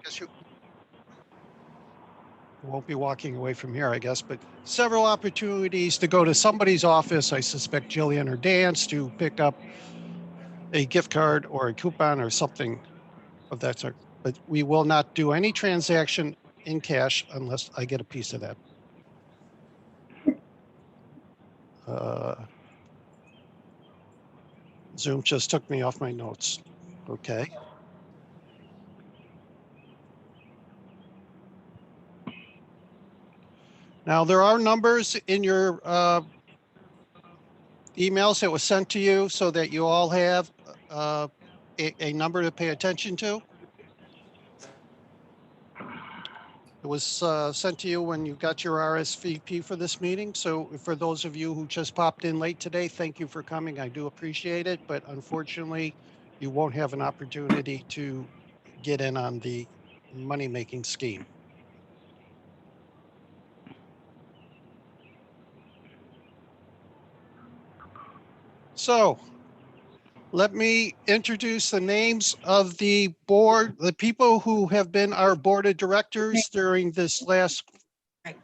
guess you won't be walking away from here, I guess, but several opportunities to go to somebody's office, I suspect Jillian or Dan's, to pick up a gift card or a coupon or something of that sort. But we will not do any transaction in cash unless I get a piece of that. Zoom just took me off my notes. Okay. Now there are numbers in your emails that was sent to you so that you all have a number to pay attention to. It was sent to you when you got your RSVP for this meeting. So for those of you who just popped in late today, thank you for coming. I do appreciate it, but unfortunately, you won't have an opportunity to get in on the money-making scheme. So let me introduce the names of the board, the people who have been our board of directors during this last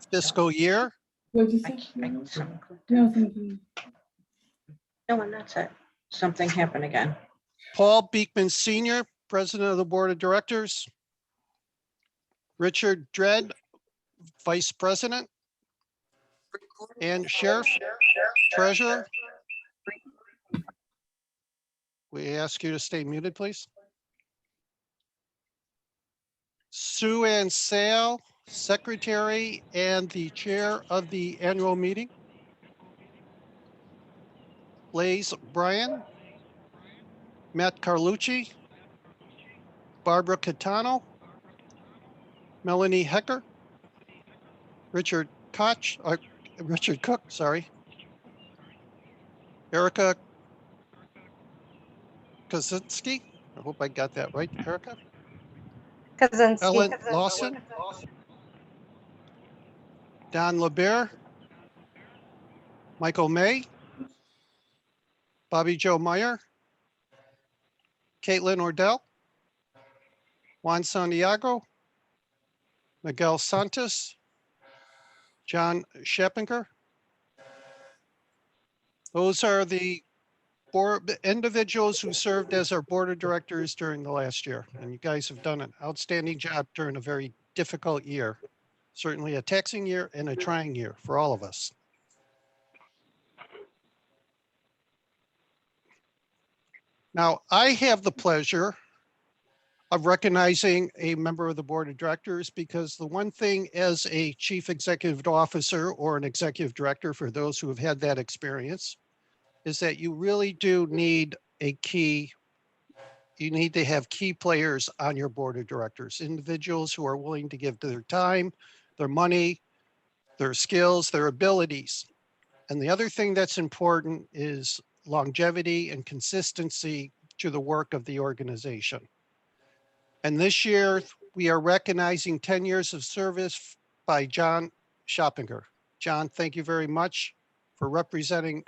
fiscal year. What'd you I say? can't- something clicked No, on. thank you. No, and that's it. Something happened again. Paul Beekman Sr., President of the Board of Directors. Richard Dredd, Vice President. And Sheriff, Treasurer. We ask you to stay muted, please. Sue Ann Sale, Secretary and the Chair of the annual meeting. Blaze Bryan. Matt Carlucci. Barbara Catano. Melanie Hecker. Richard Koch, Richard Cook, sorry. Erica Kozinski. I hope I got that right, Erica. Kaczynski. Ellen Lawson. Don LeBear. Michael May. Bobby Joe Meyer. Caitlin Ordell. Juan Santiago. Miguel Santos. John Scheppinger. Those are the board individuals who served as our board of directors during the last year. And you guys have done an outstanding job during a very difficult year. Certainly a taxing year and a trying year for all of us. Now, I have the pleasure of recognizing a member of the board of directors because the one thing as a chief executive officer or an executive director, for those who have had that experience, is that you really do need a key. You need to have key players on your board of directors, individuals who are willing to give their time, their money, their skills, their abilities. And the other thing that's important is longevity and consistency to the work of the organization. And this year, we are recognizing 10 years of service by John Scheppinger. John, thank you very much for representing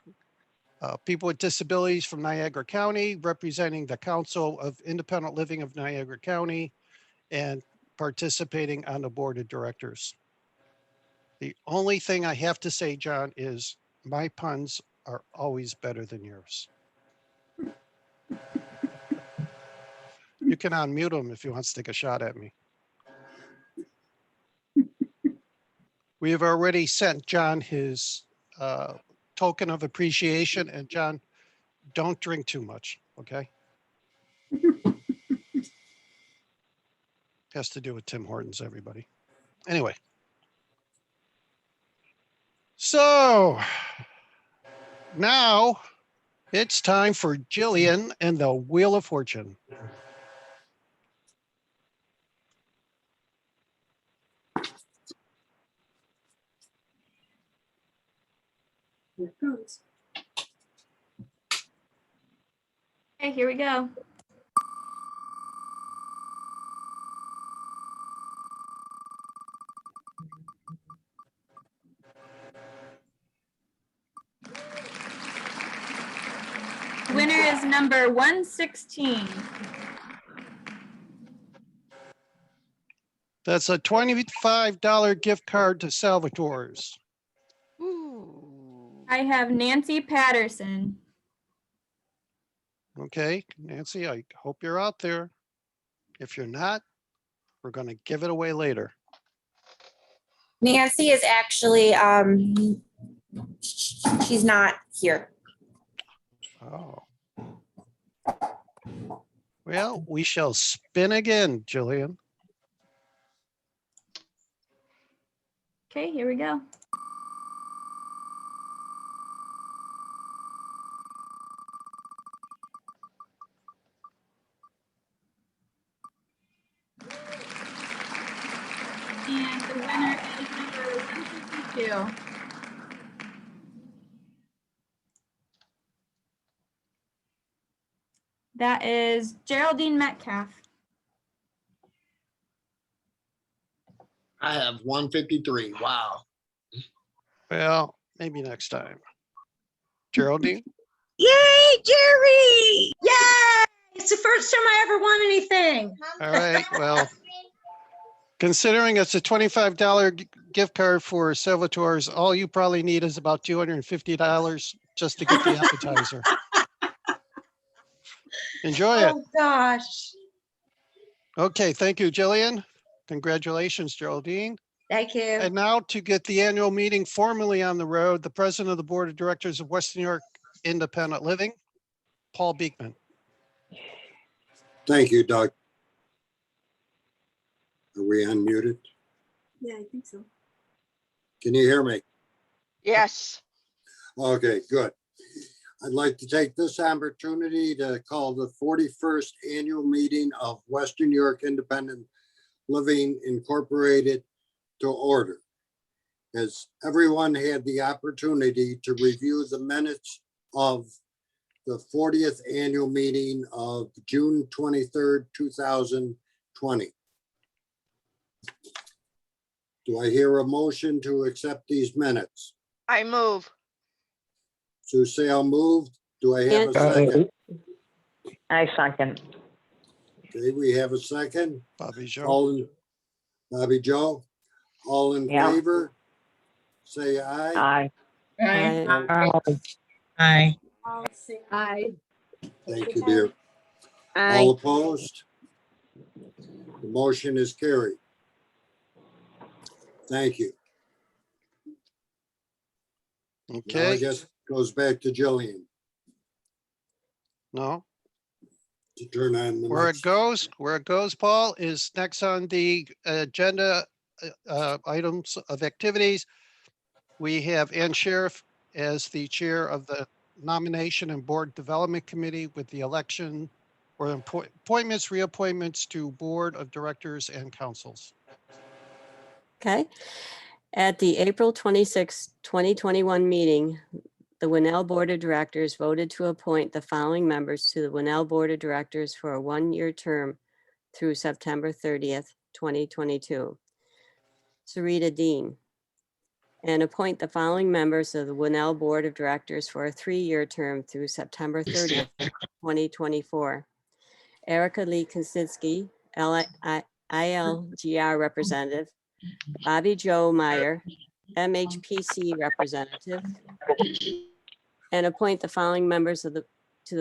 people with disabilities from Niagara County, representing the Council of Independent Living of Niagara County, and participating on the board of directors. The only thing I have to say, John, is my puns are always better than yours. You can unmute him if he wants to take a shot at me. We have already sent John his token of appreciation, and John, don't drink too much, okay? Has to do with Tim Hortons, everybody. Anyway. So now it's time for Jillian and the Wheel of Fortune. Here it goes. Okay, here we go. Winner is number 116. That's a $25 gift card to Salvatore's. I have Nancy Patterson. Okay, Nancy, I hope you're out there. If you're not, we're going to give it away later. Nancy is actually, she's not here. Oh. Well, we shall spin again, Jillian. Okay, here we go. And the winner is number 152. That is Geraldine Metcalf. I have 153. Wow. Well, maybe next time. Geraldine? Yay, Jerry! Yay! It's the first time I ever won anything. All right, well, considering it's a $25 gift card for Salvatore's, all you probably need is about $250 just to get the appetizer. Enjoy it. Oh, gosh. Okay, thank you, Jillian. Congratulations, Geraldine. Thank you. And now to get the annual meeting formally on the road, the president of the Board of Directors of Western New York Independent Living, Paul Beekman. Thank you, Doug. Are we unmuted? Yeah, I think so. Can you hear me? Yes. Okay, good. I'd like to take this opportunity to call the 41st annual meeting of Western New York Independent Living Incorporated to order. Has everyone had the opportunity to review the minutes of the 40th annual meeting of June 23rd, 2020? Do I hear a motion to accept these minutes? I move. Sue moved. Do I have a second? I second. Okay, we have a second. Bobby Joe. Bobby Joe, all in Yeah. favor? Say aye. Aye. I'll say aye. Thank you, dear. All opposed? The motion is carried. Thank you. Now I Okay, guess it goes back to Jillian no, to turn on the where it next. goes, Paul, is next on the agenda items of activities. We have Ann Sheriff as the chair of the Nomination and Board Development Committee with the election or appointments, reappointments to Board of Directors and Councils. Okay. At the April 26, 2021 meeting, the Winnell Board of Directors voted to appoint the following members to the Winnell Board of Directors for a one-year term through September 30th, 2022. Sarita Dean. And appoint the following members of the Winnell Board of Directors for a three-year term through September 30th, 2024. Erica Lee Kosinski, ILGR representative. Bobby Joe Meyer, MHPC representative. And appoint the following members to the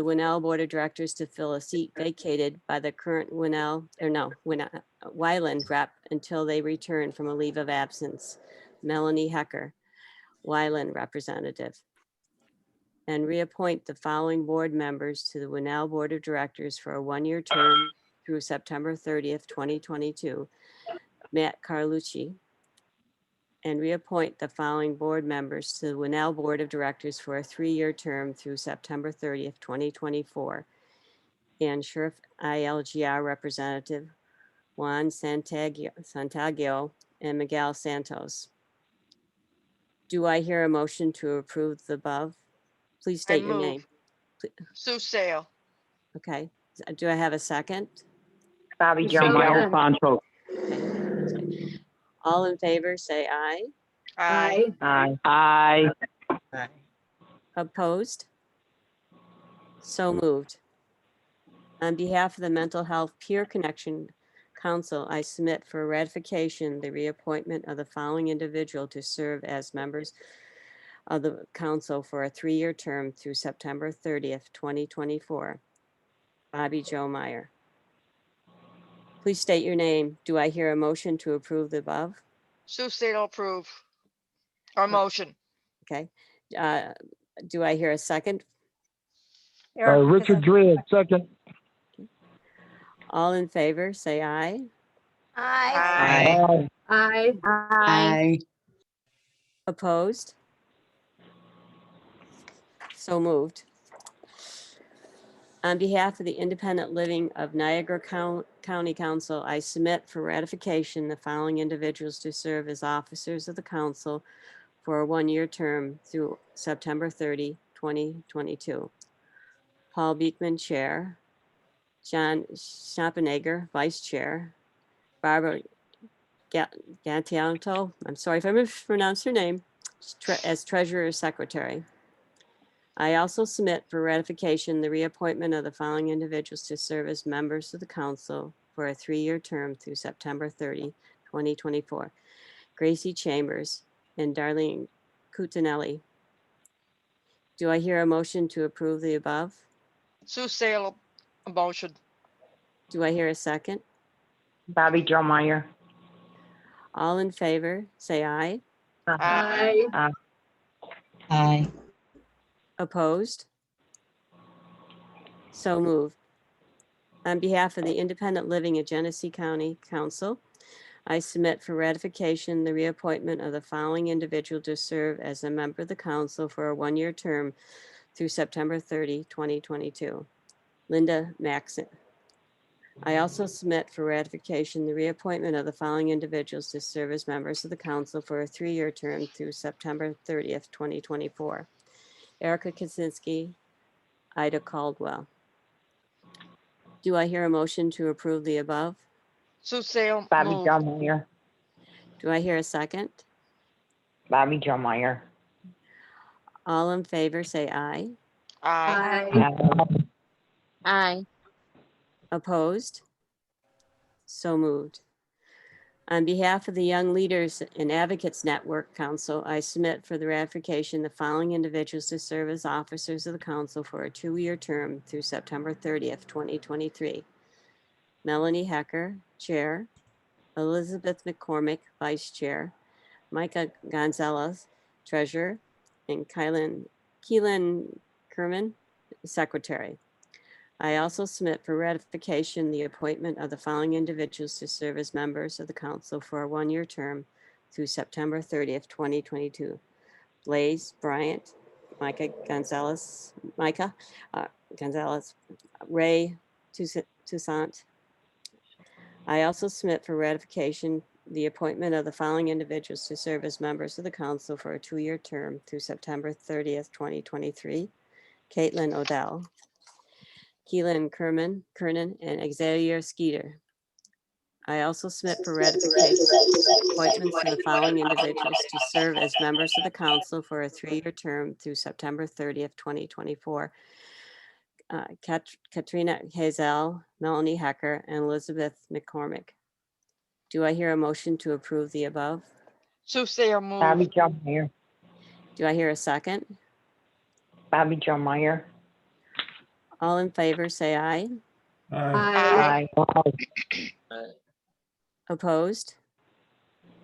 Winnell Board of Directors to fill a seat vacated by the current Wyland rep until they return from a leave of absence. Melanie Hecker, Wyland representative. And reappoint the following board members to the Winnell Board of Directors for a one-year term through September 30th, 2022. Matt Carlucci. And reappoint the following board members to the Winnell Board of Directors for a three-year term through September 30th, 2024. Ann Sheriff, ILGR representative, Juan Santagio, and Miguel Santos. Do I hear a motion to approve the above? Please state your move. name. Sue Sale. Okay. Do I have a second? Bobby Joe Meyer. Okay. All in favor, say aye. Aye. Aye. Opposed? So moved. On behalf of the Mental Health Peer Connection Council, I submit for ratification the reappointment of the following individual to serve as members of the council for a 3-year term through September 30th, 2024. Bobby Joe Meyer. Please state your name. Do I hear a motion to approve the above? Sue Sale approve. Or motion. Okay. Do I hear a second? Erica Richard Kaczynski. Dredd, second. All in favor, say aye. Aye. Aye. Aye. Opposed? So moved. On behalf of the Independent Living of Niagara County Council, I submit for ratification the following individuals to serve as officers of the council for a 1-year term through September 30, 2022. Paul Beekman, Chair. John Schnappenegger, Vice Chair. Barbara Gattianto, I'm sorry if I mispronounced her name, as Treasurer Secretary. I also submit for ratification the reappointment of the following individuals to serve as members of the council for a 3-year term through September 30, 2024. Gracie Chambers and Darlene Cutinelli. Do I hear a motion to approve the above? Sue Sale motion. Do I hear a second? Bobby Joe Meyer. All in favor, say aye. Aye. Aye. Opposed? So moved. On behalf of the Independent Living of Genesee County Council, I submit for ratification the reappointment of the following individual to serve as a member of the council for a 1-year term through September 30, 2022. Linda Maxon. I also submit for ratification the reappointment of the following individuals to serve as members of the council for a 3-year term through September 30th, 2024. Erica Kaczynski, Ida Caldwell. Do I hear a motion to approve the above? Sue Sale Bobby move. Joe Meyer. Do I hear a second? Bobby Joe Meyer. All in favor, say aye. Aye. Aye. Opposed? So moved. On behalf of the Young Leaders and Advocates Network Council, I submit for the ratification the following individuals to serve as officers of the council for a 2-year term through September 30th, 2023. Melanie Hecker, Chair. Elizabeth McCormick, Vice Chair. Micah Gonzalez, Treasurer. And Keelan Kerman, Secretary. I also submit for ratification the appointment of the following individuals to serve as members of the council for a 1-year term through September 30th, 2022. Blaze Bryant, Micah Gonzalez, Ray Toussaint. I also submit for ratification the appointment of the following individuals to serve as members of the council for a 2-year term through September 30th, 2023. Caitlin Odell, Keelan Kernan, and Xavier Skeeter. I also submit for ratification appointments for the following individuals to serve as members of the council for a 3-year term through September 30th, 2024. Katrina Hazel, Melanie Hecker, and Elizabeth McCormick. Do I hear a motion to approve the above? Sue Sale Bobby move. Joe Meyer. Do I hear a second? Bobby Joe Meyer. All in favor, say aye. Aye. Opposed?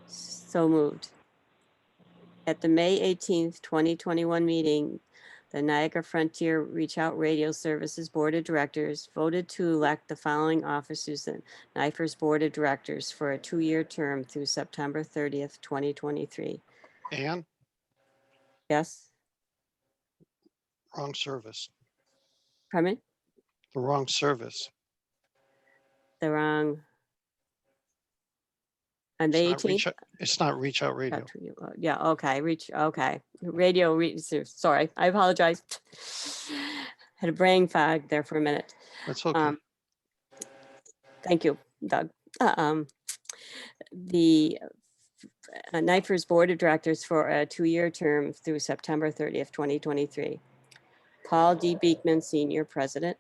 So moved. At the May 18th, 2021 meeting, the Niagara Frontier Reach Out Radio Services Board of Directors voted to elect the following officers in NIFER's Board of Directors for a 2-year term through September 30th, 2023. And Yes, wrong service, pardon me? the wrong service. The wrong. On the It's not 18th? It's not Reach Out Radio. Yeah, okay, radio, sorry, I apologize. Had a brain fog there for a minute. That's okay. Thank you, Doug. The NIFER's Board of Directors for a 2-year term through September 30th, 2023. Paul D. Beekman, Senior President.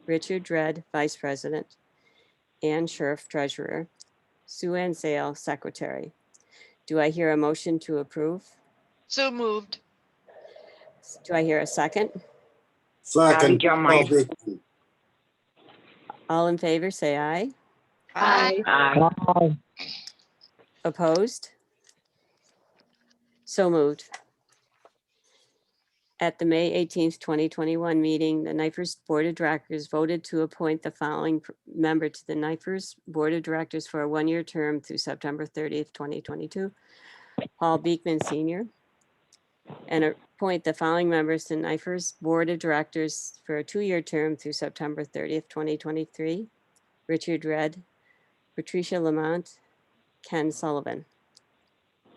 Richard Dredd, Vice President. Ann Scherf, treasurer, Sue Ann Sale, secretary. Do I hear a motion to approve? So moved. Do I hear a second? Second. Jo Paul Meyer. Beekman. All in favor, say aye. Aye. Aye. Opposed? So moved. At the May 18th, 2021 meeting, the NIFERS Board of Directors voted to appoint the following member to the NIFERS Board of Directors for a one-year term through September 30th, 2022. Paul Beekman Sr. And appoint the following members to NIFERS Board of Directors for a two-year term through September 30th, 2023. Richard Redd, Patricia Lamont, Ken Sullivan.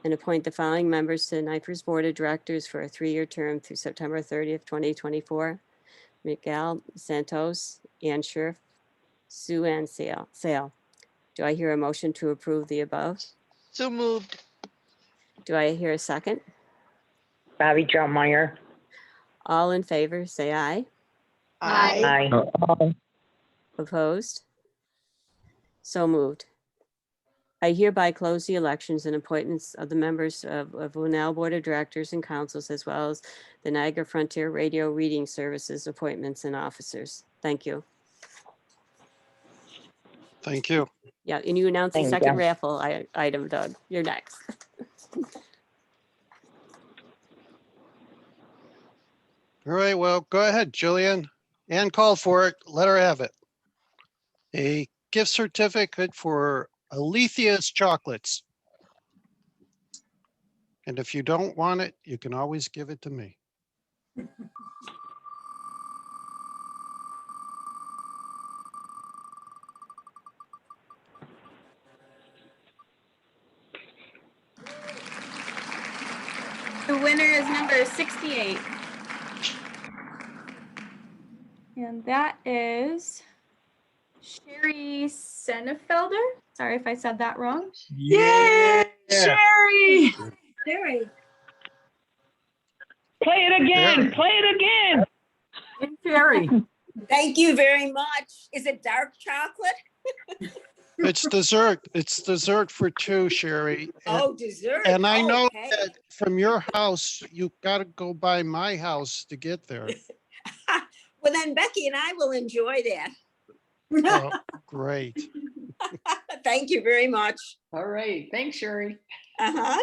And appoint the following members to NIFERS Board of Directors for a three-year term through September 30th, 2024. Miguel Santos, Ann Scherf, Sue Ann Sale. Do I hear a motion to approve the above? So moved. Do I hear a second? Bobby Jo Meyer. All in favor, say aye. Aye. Aye. Opposed? So moved. I hereby close the elections and appointments of the members of Winnell Board of Directors and Councils, as well as the Niagara Frontier Radio Reading Services appointments and officers. Thank you. Thank you. Yeah, and you announced the Thank second you. raffle item, Doug. You're next. All right, well, go ahead, Jillian. Ann called for it. Let her have it. A gift certificate for Alethia's Chocolates. And if you don't want it, you can always give it to me. The winner is number 68. And that is Sherry Senefelder. Sorry if I said that wrong. Yay, Sherry! Sherry. Play it again. There. Play it again. Hey, Sherry. Thank you very much. Is it dark chocolate? It's dessert. It's dessert for two, Sherry. Oh, dessert. And I know Okay. that from your house, you gotta go by my house to get there. Well, then Becky and I will enjoy that. Oh, great. Thank you very much. All right, thanks, Sherry. Uh-huh.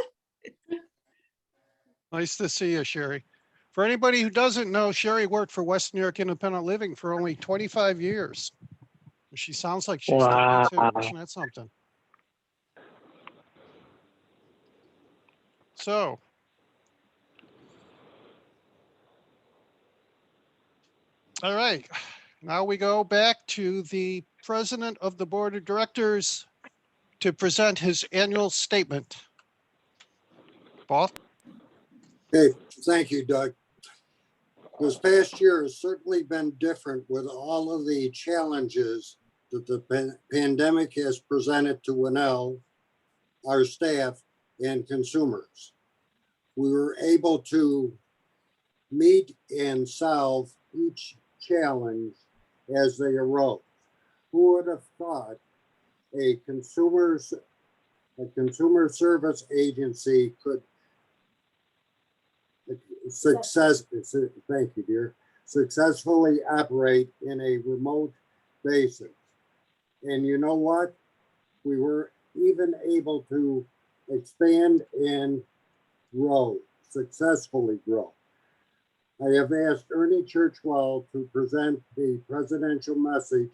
Nice to see you, Sherry. For anybody who doesn't know, Sherry worked for West New York Independent Living for only 25 years. She sounds like she's 32. Wow. Isn't that something? So. All right, now we go back to the President of the Board of Directors to present his annual statement. Paul? Okay, thank you, Doug. This past year has certainly been different with all of the challenges that the pandemic has presented to Winnell, our staff, and consumers. We were able to meet and solve each challenge as they arose. Who would have thought a consumer service agency could thank you, dear, successfully operate in a remote basis? And you know what? We were even able to expand and successfully grow. I have asked Ernie Churchwell to present the presidential message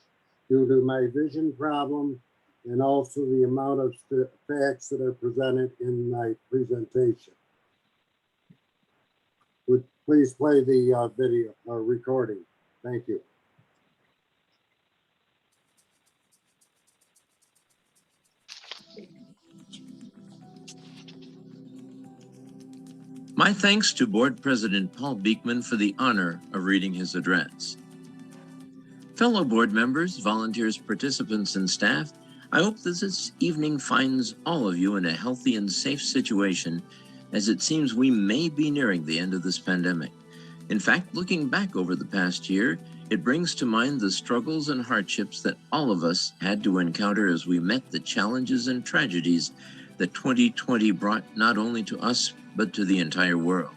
due to my vision problem and also the amount of facts that are presented in my presentation. Would please play the video recording. Thank you. My thanks to Board President Paul Beekman for the honor of reading his address. Fellow board members, volunteers, participants, and staff, I hope that this evening finds all of you in a healthy and safe situation, as it seems we may be nearing the end of this pandemic. In fact, looking back over the past year, It brings to mind the struggles and hardships that all of us had to encounter as we met the challenges and tragedies that 2020 brought not only to us, but to the entire world.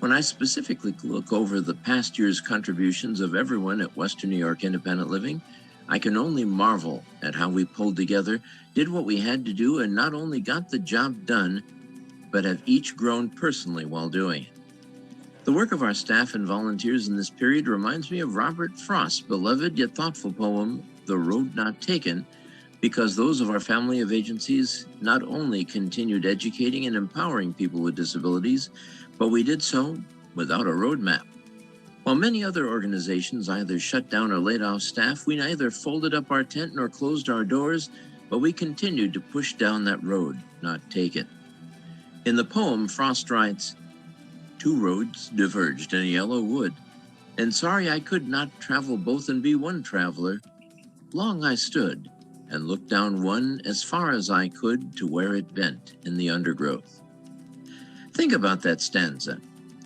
When I specifically look over the past year's contributions of everyone at Western New York Independent Living, I can only marvel at how we pulled together, did what we had to do, and not only got the job done, but have each grown personally while doing it. The work of our staff and volunteers in this period reminds me of Robert Frost's beloved yet thoughtful poem, The Road Not Taken, because those of our family of agencies not only continued educating and empowering people with disabilities, but we did so without a roadmap. While many other organizations either shut down or laid off staff, we neither folded up our tent nor closed our doors, but we continued to push down that road not taken. In the poem, Frost writes, "Two roads diverged in a yellow wood, and sorry I could not travel both and be one traveler. Long I stood and looked down one as far as I could to where it bent in the undergrowth." Think about that stanza.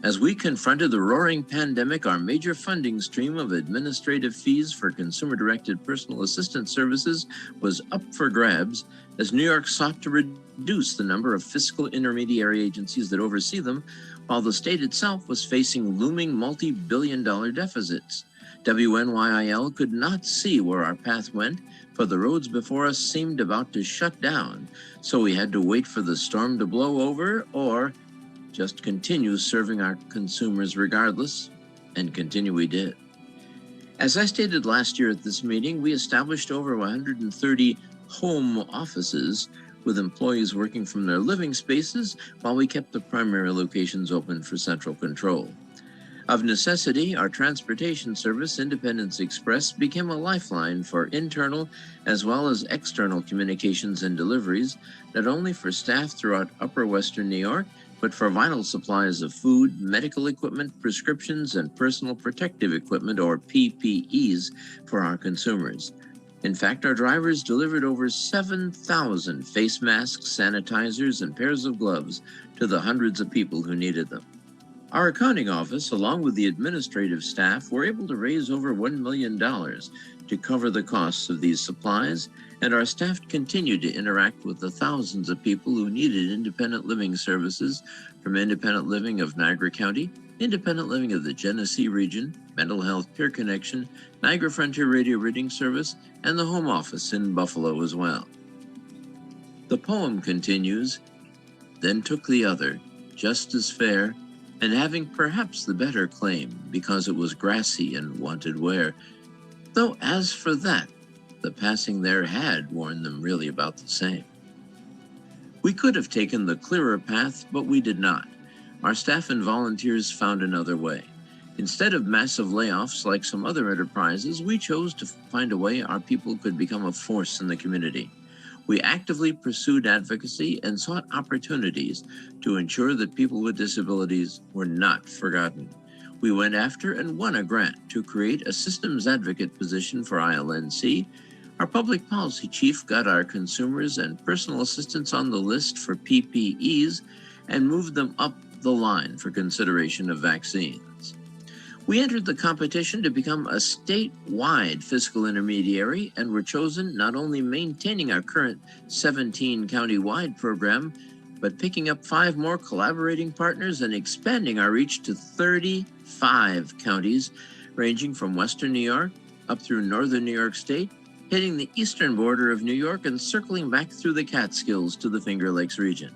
As we confronted the roaring pandemic, our major funding stream of administrative fees for consumer-directed personal assistance services was up for grabs as New York sought to reduce the number of fiscal intermediary agencies that oversee them, while the state itself was facing looming multi-billion-dollar deficits. WNYIL could not see where our path went, for the roads before us seemed about to shut down, so we had to wait for the storm to blow over or just continue serving our consumers regardless, and continue we did. As I stated last year at this meeting, we established over 130 home offices with employees working from their living spaces while we kept the primary locations open for central control. Of necessity, our transportation service, Independence Express, became a lifeline for internal as well as external communications and deliveries, not only for staff throughout Upper Western New York, but for vital supplies of food, medical equipment, prescriptions, and personal protective equipment, or PPEs, for our consumers. In fact, our drivers delivered over 7,000 face masks, sanitizers, and pairs of gloves to the hundreds of people who needed them. Our accounting office, along with the administrative staff, were able to raise over $1 million to cover the costs of these supplies, and our staff continued to interact with the thousands of people who needed independent living services from Independent Living of Niagara County, Independent Living of the Genesee region, Mental Health Peer Connection, Niagara Frontier Radio Reading Service, and the Home Office in Buffalo as well. The poem continues, "Then took the other, just as fair, and having perhaps the better claim, because it was grassy and wanted wear. Though as for that, the passing there had warned them really about the same." We could have taken the clearer path, but we did not. Our staff and volunteers found another way. Instead of massive layoffs like some other enterprises, we chose to find a way our people could become a force in the community. We actively pursued advocacy and sought opportunities to ensure that people with disabilities were not forgotten. We went after and won a grant to create a systems advocate position for ILNC. Our public policy chief got our consumers and personal assistants on the list for PPEs and moved them up the line for consideration of vaccines. We entered the competition to become a statewide fiscal intermediary and were chosen not only maintaining our current 17 county-wide program, but picking up 5 more collaborating partners and expanding our reach to 35 counties, ranging from Western New York up through Northern New York State, hitting the eastern border of New York and circling back through the Catskills to the Finger Lakes region.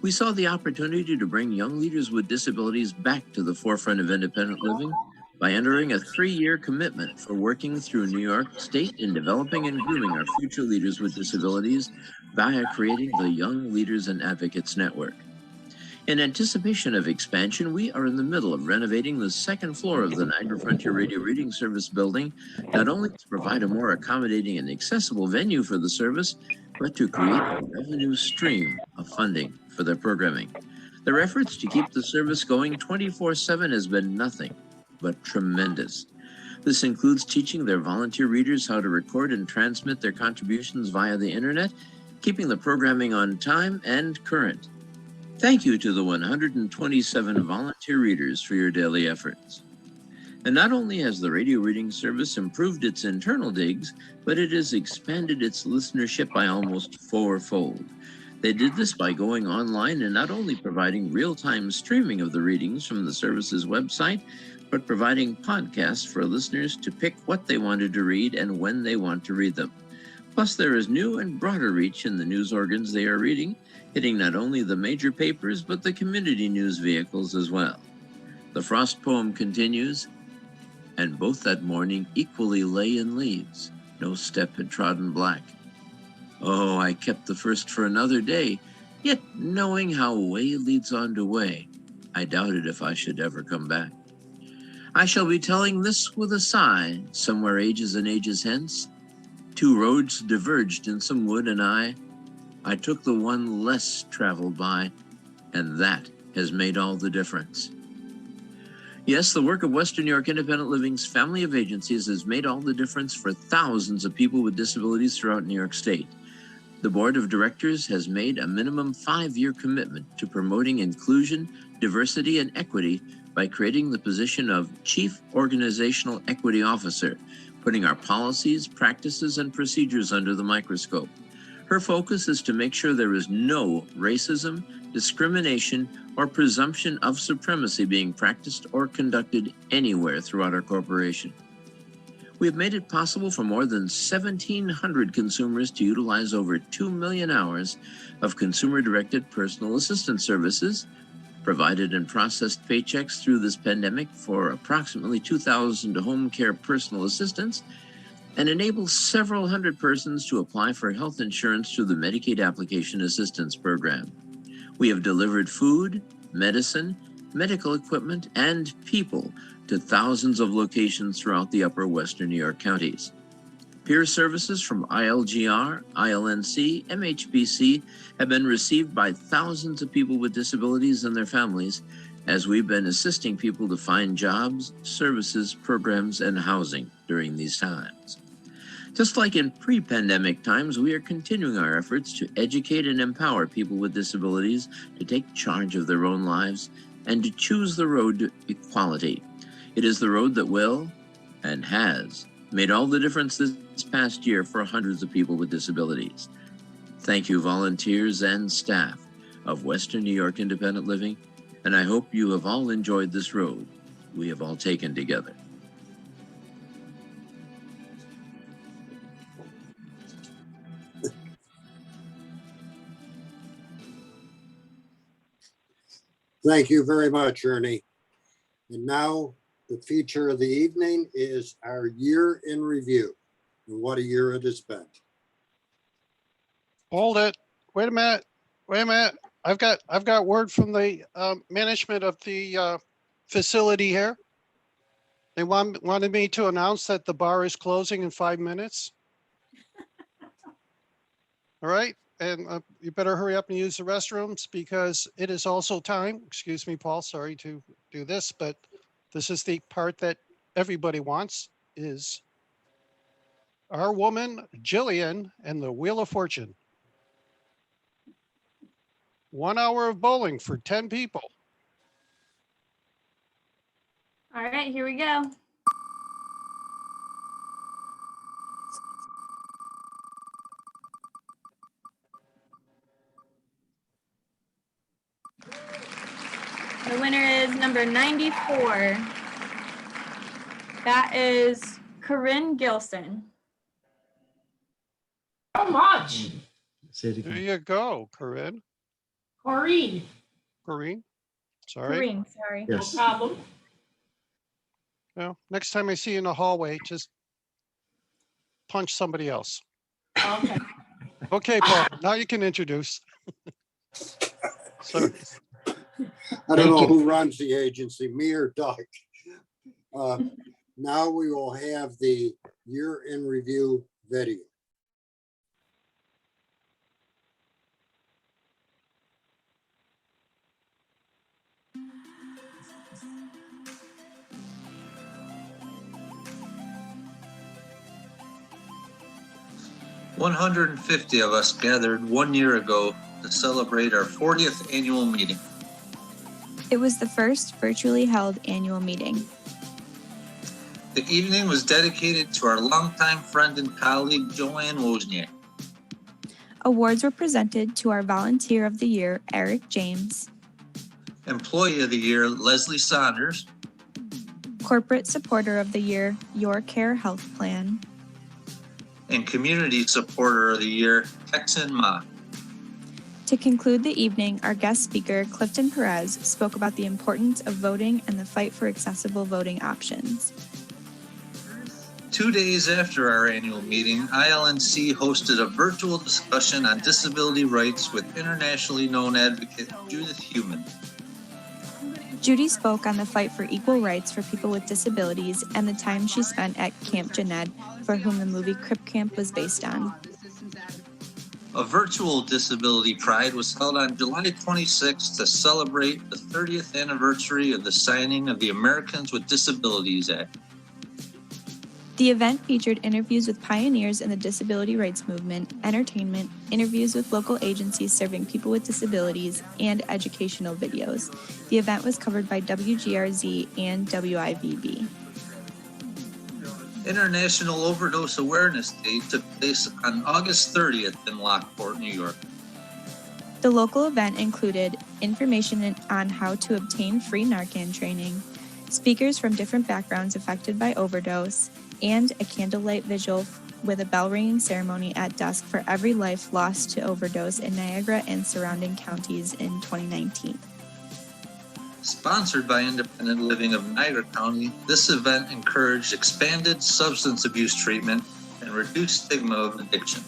We saw the opportunity to bring young leaders with disabilities back to the forefront of independent living by entering a 3-year commitment for working through New York State in developing and grooming our future leaders with disabilities via creating the Young Leaders and Advocates Network. In anticipation of expansion, we are in the middle of renovating the second floor of the Niagara Frontier Radio Reading Service building, not only to provide a more accommodating and accessible venue for the service, but to create a revenue stream of funding for their programming. Their efforts to keep the service going 24/7 has been nothing but tremendous. This includes teaching their volunteer readers how to record and transmit their contributions via the internet, keeping the programming on time and current. Thank you to the 127 volunteer readers for your daily efforts. And not only has the radio reading service improved its internal digs, but it has expanded its listenership by almost fourfold. They did this by going online and not only providing real-time streaming of the readings from the service's website, but providing podcasts for listeners to pick what they wanted to read and when they want to read them. Plus, there is new and broader reach in the news organs they are reading, hitting not only the major papers, but the community news vehicles as well. The Frost poem continues, and both that morning equally lay in leaves, no step had trodden black. Oh, I kept the first for another day, yet knowing how way leads on to way, I doubted if I should ever come back. I shall be telling this with a sigh, somewhere ages and ages hence. Two roads diverged in some wood, and I took the one less traveled by, and that has made all the difference. Yes, the work of Western New York Independent Living's family of agencies has made all the difference for thousands of people with disabilities throughout New York State. The board of directors has made a minimum 5-year commitment to promoting inclusion, diversity, and equity by creating the position of Chief Organizational Equity Officer, putting our policies, practices, and procedures under the microscope. Her focus is to make sure there is no racism, discrimination, or presumption of supremacy being practiced or conducted anywhere throughout our corporation. We have made it possible for more than 1,700 consumers to utilize over 2 million hours of consumer-directed personal assistance services, provided and processed paychecks through this pandemic for approximately 2,000 home care personal assistants, and enabled several hundred persons to apply for health insurance through the Medicaid Application Assistance Program. We have delivered food, medicine, medical equipment, and people to thousands of locations throughout the upper Western New York counties. Peer services from ILGR, ILNC, MHPC have been received by thousands of people with disabilities and their families as we've been assisting people to find jobs, services, programs, and housing during these times. Just like in pre-pandemic times, we are continuing our efforts to educate and empower people with disabilities to take charge of their own lives and to choose the road to equality. It is the road that will and has made all the difference this past year for hundreds of people with disabilities. Thank you, volunteers and staff of Western New York Independent Living, and I hope you have all enjoyed this road we have all taken together. Thank you very much, Ernie. And now the feature of the evening is our year in review and what a year it has been. Hold it. Wait a minute. I've got word from the management of the facility here. They wanted me to announce that the bar is closing in 5 minutes. All right. And you better hurry up and use the restrooms because it is also time. Excuse me, Paul, sorry to do this, but this is the part that everybody wants, is our woman, Jillian, and the Wheel of Fortune. 1 hour of bowling for 10 people. All right, here we go. The winner is number 94. That is Corinne Gilson. How much? There you go, Corinne. Corrine. Corinne, sorry. Corinne, sorry. No problem. Well, next time I see you in the hallway, just punch somebody else. Okay. Okay, Paul, now you can introduce. Sorry. I don't know who runs the agency, me or Doug. Now we will have the year in review video. One 150 of us gathered 1 year ago to celebrate our 40th annual meeting. It was the first virtually held annual meeting. The evening was dedicated to our longtime friend and colleague, Joanne Wozniak. Awards were presented to our Volunteer of the Year, Eric James, Employee of the Year, Leslie Saunders, Corporate Supporter of the Year, Your Care Health Plan, and Community Supporter of the Year, Texan Ma. To conclude the evening, our guest speaker, Clifton Perez, spoke about the importance of voting and the fight for accessible voting options. 2 days after our annual meeting, ILNC hosted a virtual discussion on disability rights with internationally known advocate Judith Heumann. Judy spoke on the fight for equal rights for people with disabilities and the time she spent at Camp Jened, for whom the movie Crip Camp was based on. A virtual Disability Pride was held on July 26th to celebrate the 30th anniversary of the signing of the Americans with Disabilities Act. The event featured interviews with pioneers in the disability rights movement, entertainment, interviews with local agencies serving people with disabilities, and educational videos. The event was covered by WGRZ and WIVB. International Overdose Awareness Day took place on August 30th in Lockport, New York. The local event included information on how to obtain free Narcan training, speakers from different backgrounds affected by overdose, and a candlelight vigil with a bell ringing ceremony at dusk for every life lost to overdose in Niagara and surrounding counties in 2019. Sponsored by Independent Living of Niagara County, this event encouraged expanded substance abuse treatment and reduced stigma of addiction.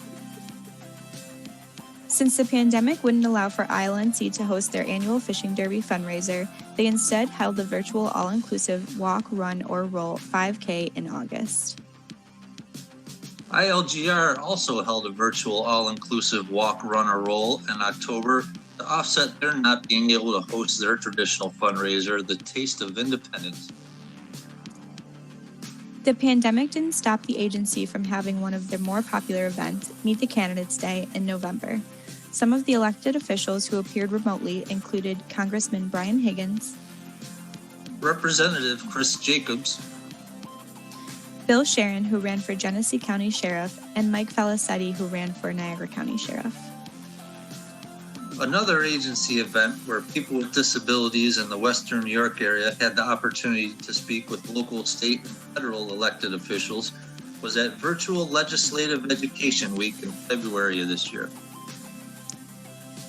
Since the pandemic wouldn't allow for ILNC to host their annual fishing derby fundraiser, they instead held a virtual all-inclusive walk, run, or roll 5K in August. ILGR also held a virtual all-inclusive walk, run, or roll in October to offset their not being able to host their traditional fundraiser, the Taste of Independence. The pandemic didn't stop the agency from having one of their more popular events, Meet the Candidates Day, in November. Some of the elected officials who appeared remotely included Congressman Brian Higgins, Representative Chris Jacobs, Bill Sharon, who ran for Genesee County Sheriff, and Mike Felicetti, who ran for Niagara County Sheriff. Another agency event where people with disabilities in the Western New York area had the opportunity to speak with local, state, and federal elected officials was at Virtual Legislative Education Week in February of this year.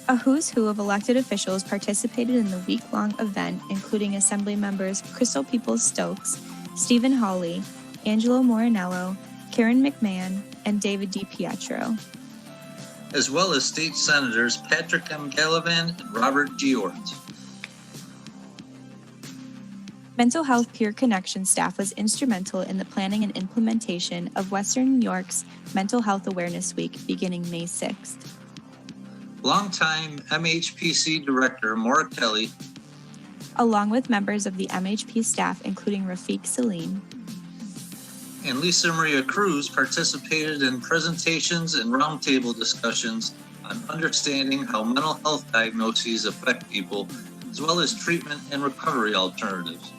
A who's who of elected officials participated in the week-long event, including Assembly members Crystal Peoples-Stokes, Stephen Hawley, Angelo Morinello, Karen McMahon, and David DiPietro, as well as state senators Patrick M. Gallivan and Robert G. Orts. Mental Health Peer Connection staff was instrumental in the planning and implementation of Western New York's Mental Health Awareness Week beginning May 6th. Longtime MHPC Director Maura Kelly, along with members of the MHP staff, including Rafiq Salim, and Lisa Maria Cruz, participated in presentations and roundtable discussions on understanding how mental health diagnoses affect people, as well as treatment and recovery alternatives.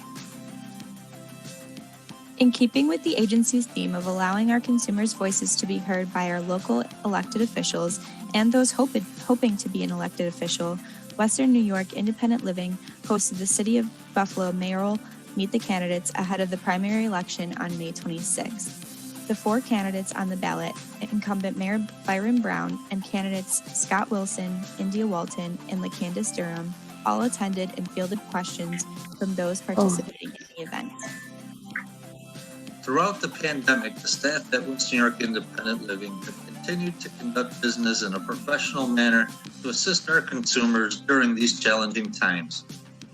In keeping with the agency's theme of allowing our consumers' voices to be heard by our local elected officials and those hoping to be an elected official, Western New York Independent Living hosted the City of Buffalo mayoral Meet the Candidates ahead of the primary election on May 26th. The four candidates on the ballot, incumbent Mayor Byron Brown and candidates Scott Wilson, India Walton, and LaCandace Durham, all attended and fielded questions from those participating in the event. Throughout the pandemic, the staff at Western New York Independent Living have continued to conduct business in a professional manner to assist our consumers during these challenging times.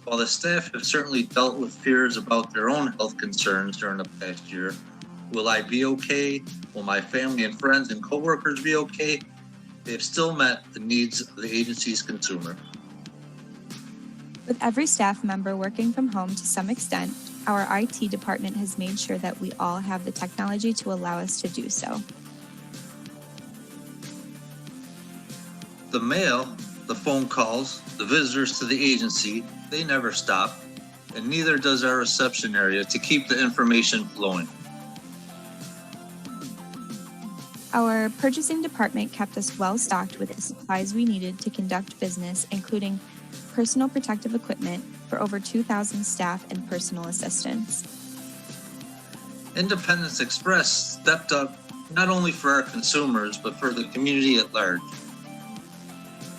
While the staff have certainly dealt with fears about their own health concerns during the past year, will I be okay? Will my family and friends and coworkers be okay? They have still met the needs of the agency's consumer. With every staff member working from home to some extent, our IT department has made sure that we all have the technology to allow us to do so. The mail, the phone calls, the visitors to the agency, they never stop, and neither does our reception area to keep the information flowing. Our purchasing department kept us well stocked with the supplies we needed to conduct business, including personal protective equipment for over 2,000 staff and personal assistants. Independence Express stepped up not only for our consumers, but for the community at large.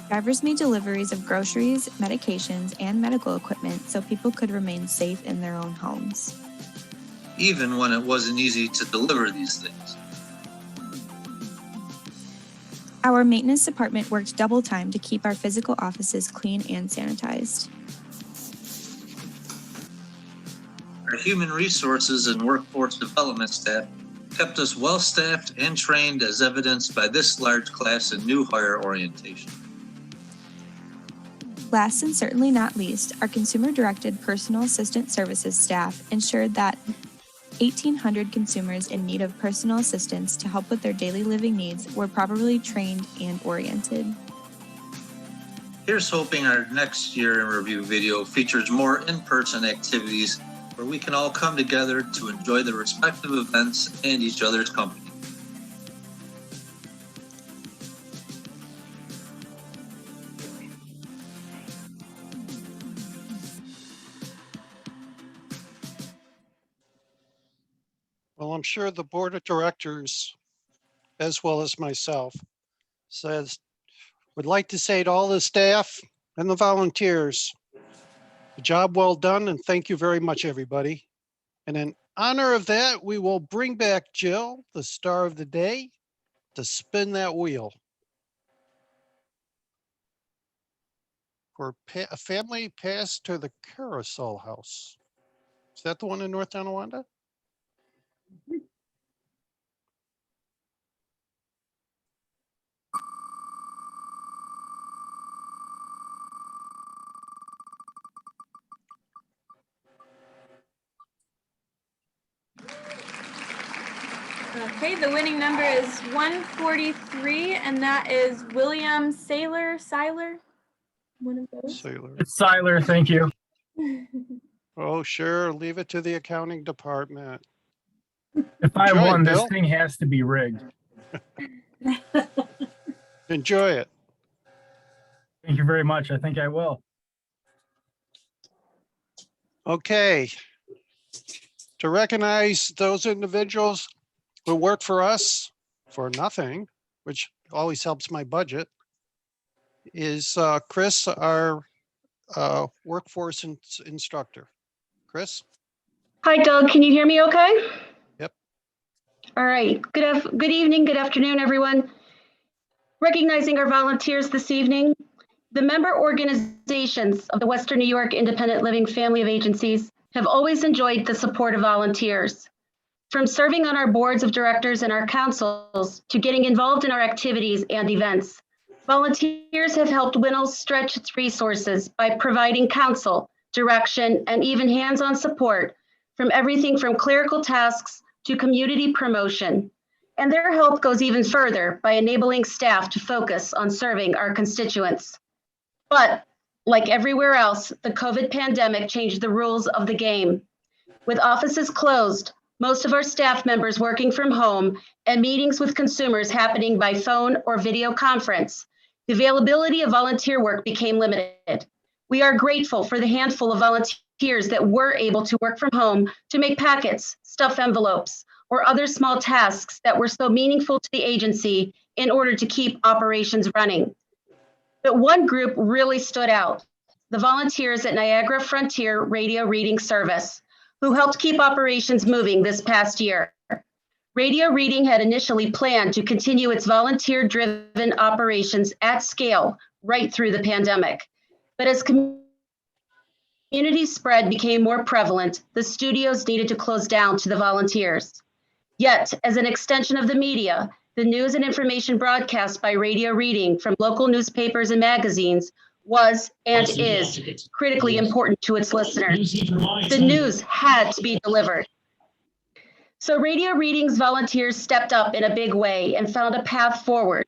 Drivers made deliveries of groceries, medications, and medical equipment so people could remain safe in their own homes. Even when it wasn't easy to deliver these things. Our maintenance department worked double time to keep our physical offices clean and sanitized. Our human resources and workforce development staff kept us well-staffed and trained, as evidenced by this large class in new hire orientation. Last and certainly not least, our consumer-directed personal assistant services staff ensured that 1,800 consumers in need of personal assistance to help with their daily living needs were properly trained and oriented. Here's hoping our next year in review video features more in-person activities where we can all come together to enjoy the respective events and each other's company. Well, I'm sure the board of directors, as well as myself, would like to say to all the staff and the volunteers, a job well done, and thank you very much, everybody. And in honor of that, we will bring back Jill, the star of the day, to spin that wheel. For a family pass to the Carousel House. Is that the one in North Tonawanda? Okay, the winning number is 143, and that is William Seiler, one of those. Sailor. It's Siler, thank you. Oh, sure. Leave it to the accounting department. If I Enjoy it, won, this Bill. thing has to be rigged. Enjoy it. Thank you very much. I think I will. Okay. To recognize those individuals who work for us for nothing, which always helps my budget, is Chris, our workforce instructor. Chris? Hi, Doug. Can you hear me okay? Yep. All right. Good evening, good afternoon, everyone. Recognizing our volunteers this evening, the member organizations of the Western New York Independent Living Family of Agencies have always enjoyed the support of volunteers. From serving on our boards of directors and our councils to getting involved in our activities and events, volunteers have helped Winnels stretch its resources by providing counsel, direction, and even hands-on support from everything from clerical tasks to community promotion. And their help goes even further by enabling staff to focus on serving our constituents. But like everywhere else, the COVID pandemic changed the rules of the game. With offices closed, most of our staff members working from home, and meetings with consumers happening by phone or video conference, the availability of volunteer work became limited. We are grateful for the handful of volunteers that were able to work from home to make packets, stuff envelopes, or other small tasks that were so meaningful to the agency in order to keep operations running. But one group really stood out, the volunteers at Niagara Frontier Radio Reading Service, who helped keep operations moving this past year. Radio Reading had initially planned to continue its volunteer-driven operations at scale right through the pandemic. But as community spread became more prevalent, the studios needed to close down to the volunteers. Yet, as an extension of the media, the news and information broadcast by Radio Reading from local newspapers and magazines was and is critically important to its listeners. The news had to be delivered. So Radio Reading's volunteers stepped up in a big way and found a path forward.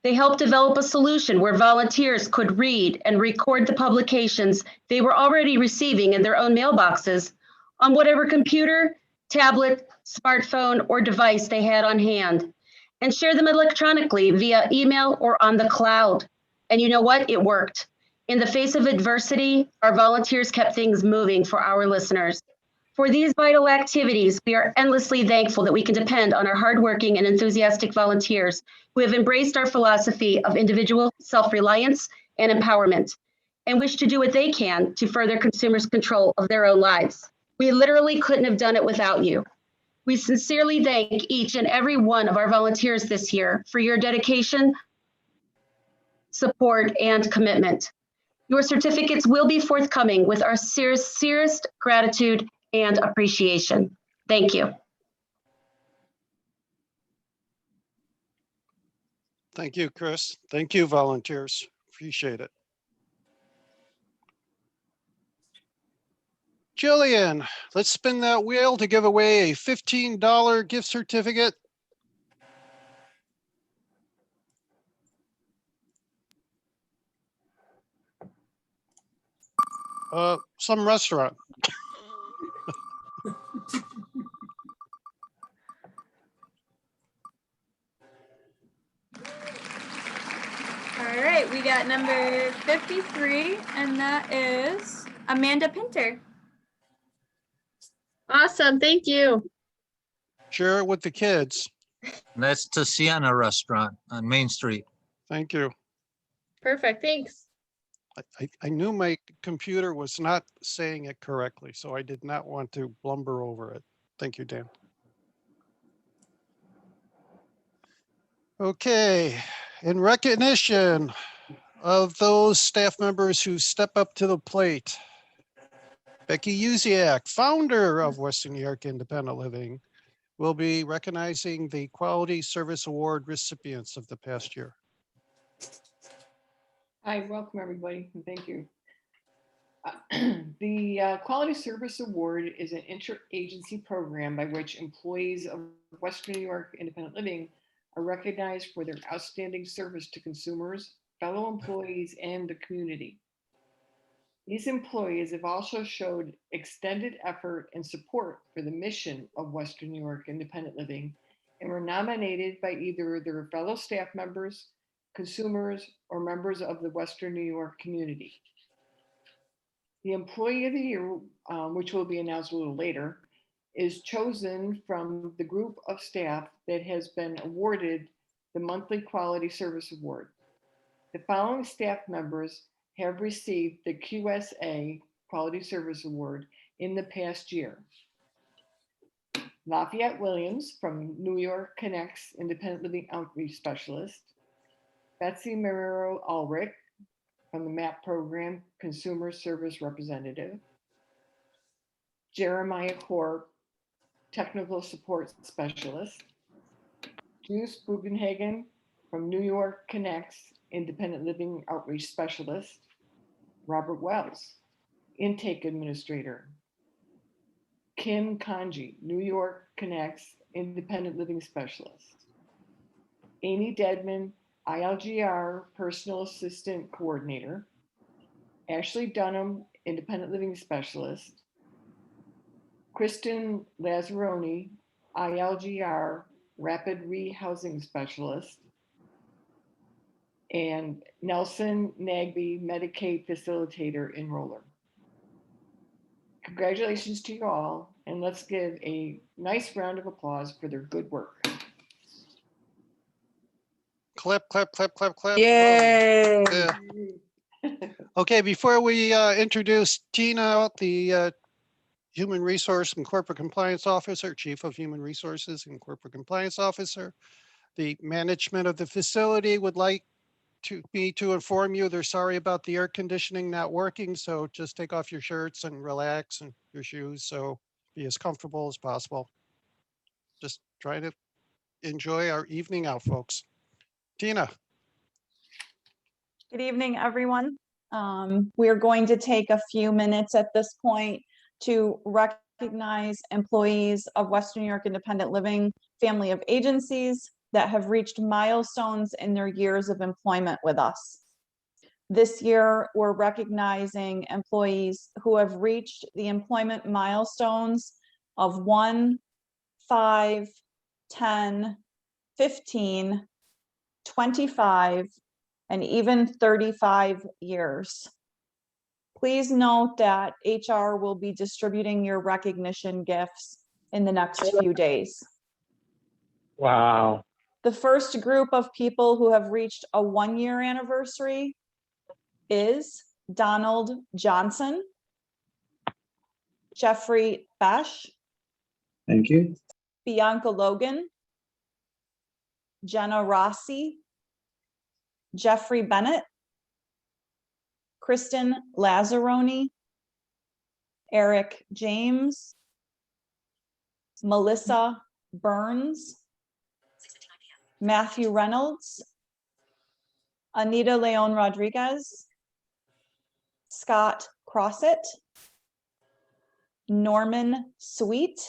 They helped develop a solution where volunteers could read and record the publications they were already receiving in their own mailboxes on whatever computer, tablet, smartphone, or device they had on hand. and share them electronically via email or on the cloud. And you know what? It worked. In the face of adversity, our volunteers kept things moving for our listeners. For these vital activities, we are endlessly thankful that we can depend on our hardworking and enthusiastic volunteers who have embraced our philosophy of individual self-reliance and empowerment, and wish to do what they can to further consumers' control of their own lives. We literally couldn't have done it without you. We sincerely thank each and every one of our volunteers this year for your dedication, support, and commitment. Your certificates will be forthcoming with our sincerest gratitude and appreciation. Thank you. Thank you, Chris. Thank you, volunteers. Appreciate it. Jillian, let's spin that wheel to give away a $15 gift certificate. Some restaurant. All right, we got number 53, and that is Amanda Pinter. Awesome, thank you. Share it with the kids. That's to Sienna Restaurant on Main Street. Thank you. Perfect, thanks. I knew my computer was not saying it correctly, so I did not want to blumber over it. Thank you, Dan. Okay, in recognition of those staff members who step up to the plate, Becky Uziak, founder of Western New York Independent Living, will be recognizing the Quality Service Award recipients of the past year. Hi, welcome everybody, and thank you. The Quality Service Award is an interagency program by which employees of Western New York Independent Living are recognized for their outstanding service to consumers, fellow employees, and the community. These employees have also showed extended effort and support for the mission of Western New York Independent Living and were nominated by either their fellow staff members, consumers, or members of the Western New York community. The Employee of the Year, which will be announced a little later, is chosen from the group of staff that has been awarded the monthly Quality Service Award. The following staff members have received the QSA Quality Service Award in the past year. Lafayette Williams from New York Connects Independent Living Outreach Specialist. Betsy Marrero Ulrich from the MAP Program Consumer Service Representative. Jeremiah Korb, Technical Support Specialist. Juice Bugenhagen from New York Connects Independent Living Outreach Specialist. Robert Wells, Intake Administrator. Kim Kanji, New York Connects Independent Living Specialist. Amy Dedman, ILGR Personal Assistant Coordinator. Ashley Dunham, Independent Living Specialist. Kristen Lazzaroni, ILGR Rapid Rehousing Specialist. And Nelson Nagby, Medicaid Facilitator Enroller. Congratulations to you all, and let's give a nice round of applause for their good work. Clap, clap, clap, clap, clap. Yay. Yeah. Okay, before we introduce Tina, the Human Resource and Corporate Compliance Officer, Chief of Human Resources and Corporate Compliance Officer, the management of the facility would like me to inform you they're sorry about the air conditioning not working, so just take off your shirts and relax, and your shoes, so be as comfortable as possible. Just try to enjoy our evening out, folks. Tina. Good evening, everyone. We are going to take a few minutes at this point to recognize employees of Western New York Independent Living family of agencies that have reached milestones in their years of employment with us. This year, we're recognizing employees who have reached the employment milestones of 1, 5, 10, 15, 25, and even 35 years. Please note that HR will be distributing your recognition gifts in the next few days. Wow. The first group of people who have reached a 1-year anniversary is Donald Johnson, Jeffrey Besh, Thank you. Bianca Logan, Jenna Rossi, Jeffrey Bennett, Kristen Lazzaroni, Eric James, Melissa Burns, Matthew Reynolds, Anita Leon Rodriguez, Scott Crossett, Norman Sweet,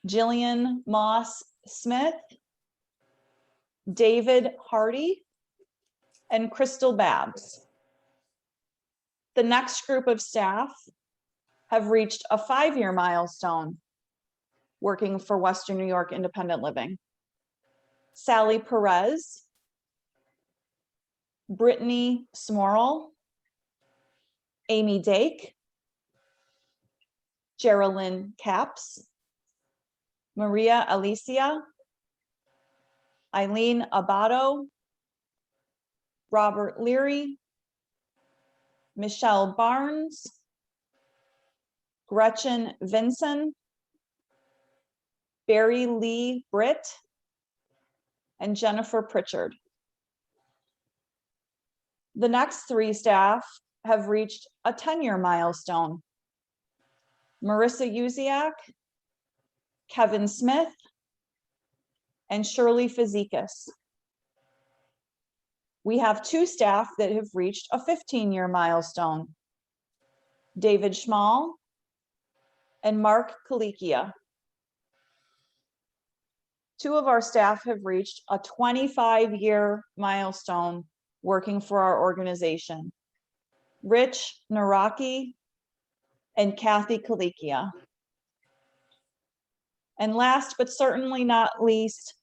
Jillian Moss Smith, David Hardy, and Crystal Babs. The next group of staff have reached a 5-year milestone working for Western New York Independent Living. Sally Perez, Brittany Smorrell, Amy Dake, Geraldine Capps, Maria Alicia, Eileen Abato, Robert Leary, Michelle Barnes, Gretchen Vinson, Barry Lee Britt, and Jennifer Pritchard. The next 3 staff have reached a 10-year milestone. Marissa Uziak, Kevin Smith, and Shirley Fazekas. We have 2 staff that have reached a 15-year milestone. David Schmall and Mark Kalikia. 2 of our staff have reached a 25-year milestone working for our organization. Rich Naraki and Kathy Kalikia. And last but certainly not least,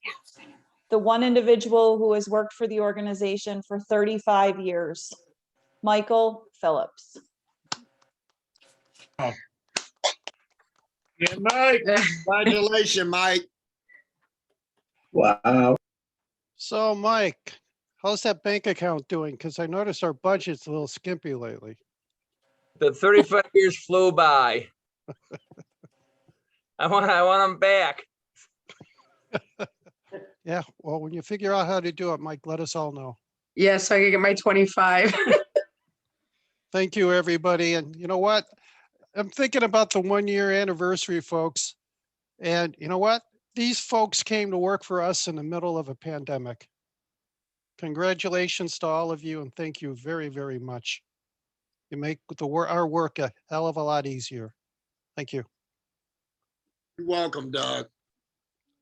the one individual who has worked for the organization for 35 years, Michael Phillips. Yeah, Mike. Congratulations, Mike. Wow. So Mike, how's that bank account doing? Because I noticed our budget's a little skimpy lately. The 35 years flew by. I want them back. Yeah, well, when you figure out how to do it, Mike, let us all know. Yes, so I can get my 25. Thank you, everybody. And you know what? I'm thinking about the 1-year anniversary, folks. And you know what? These folks came to work for us in the middle of a pandemic. Congratulations to all of you, and thank you very, very much. You make our work a hell of a lot easier. Thank you. You're welcome, Doug.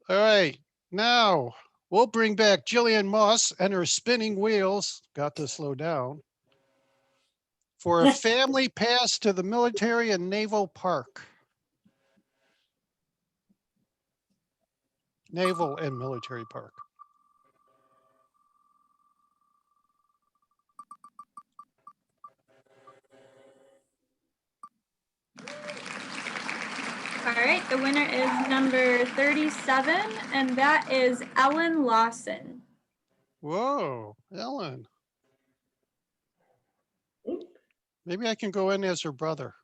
All right, now we'll bring back Jillian Moss and her spinning wheels, got to slow down, for a family pass to the Military and Naval Park. Naval and Military Park. All right, the winner is number 37, and that is Ellen Lawson. Whoa, Ellen. Maybe I can go in as her brother.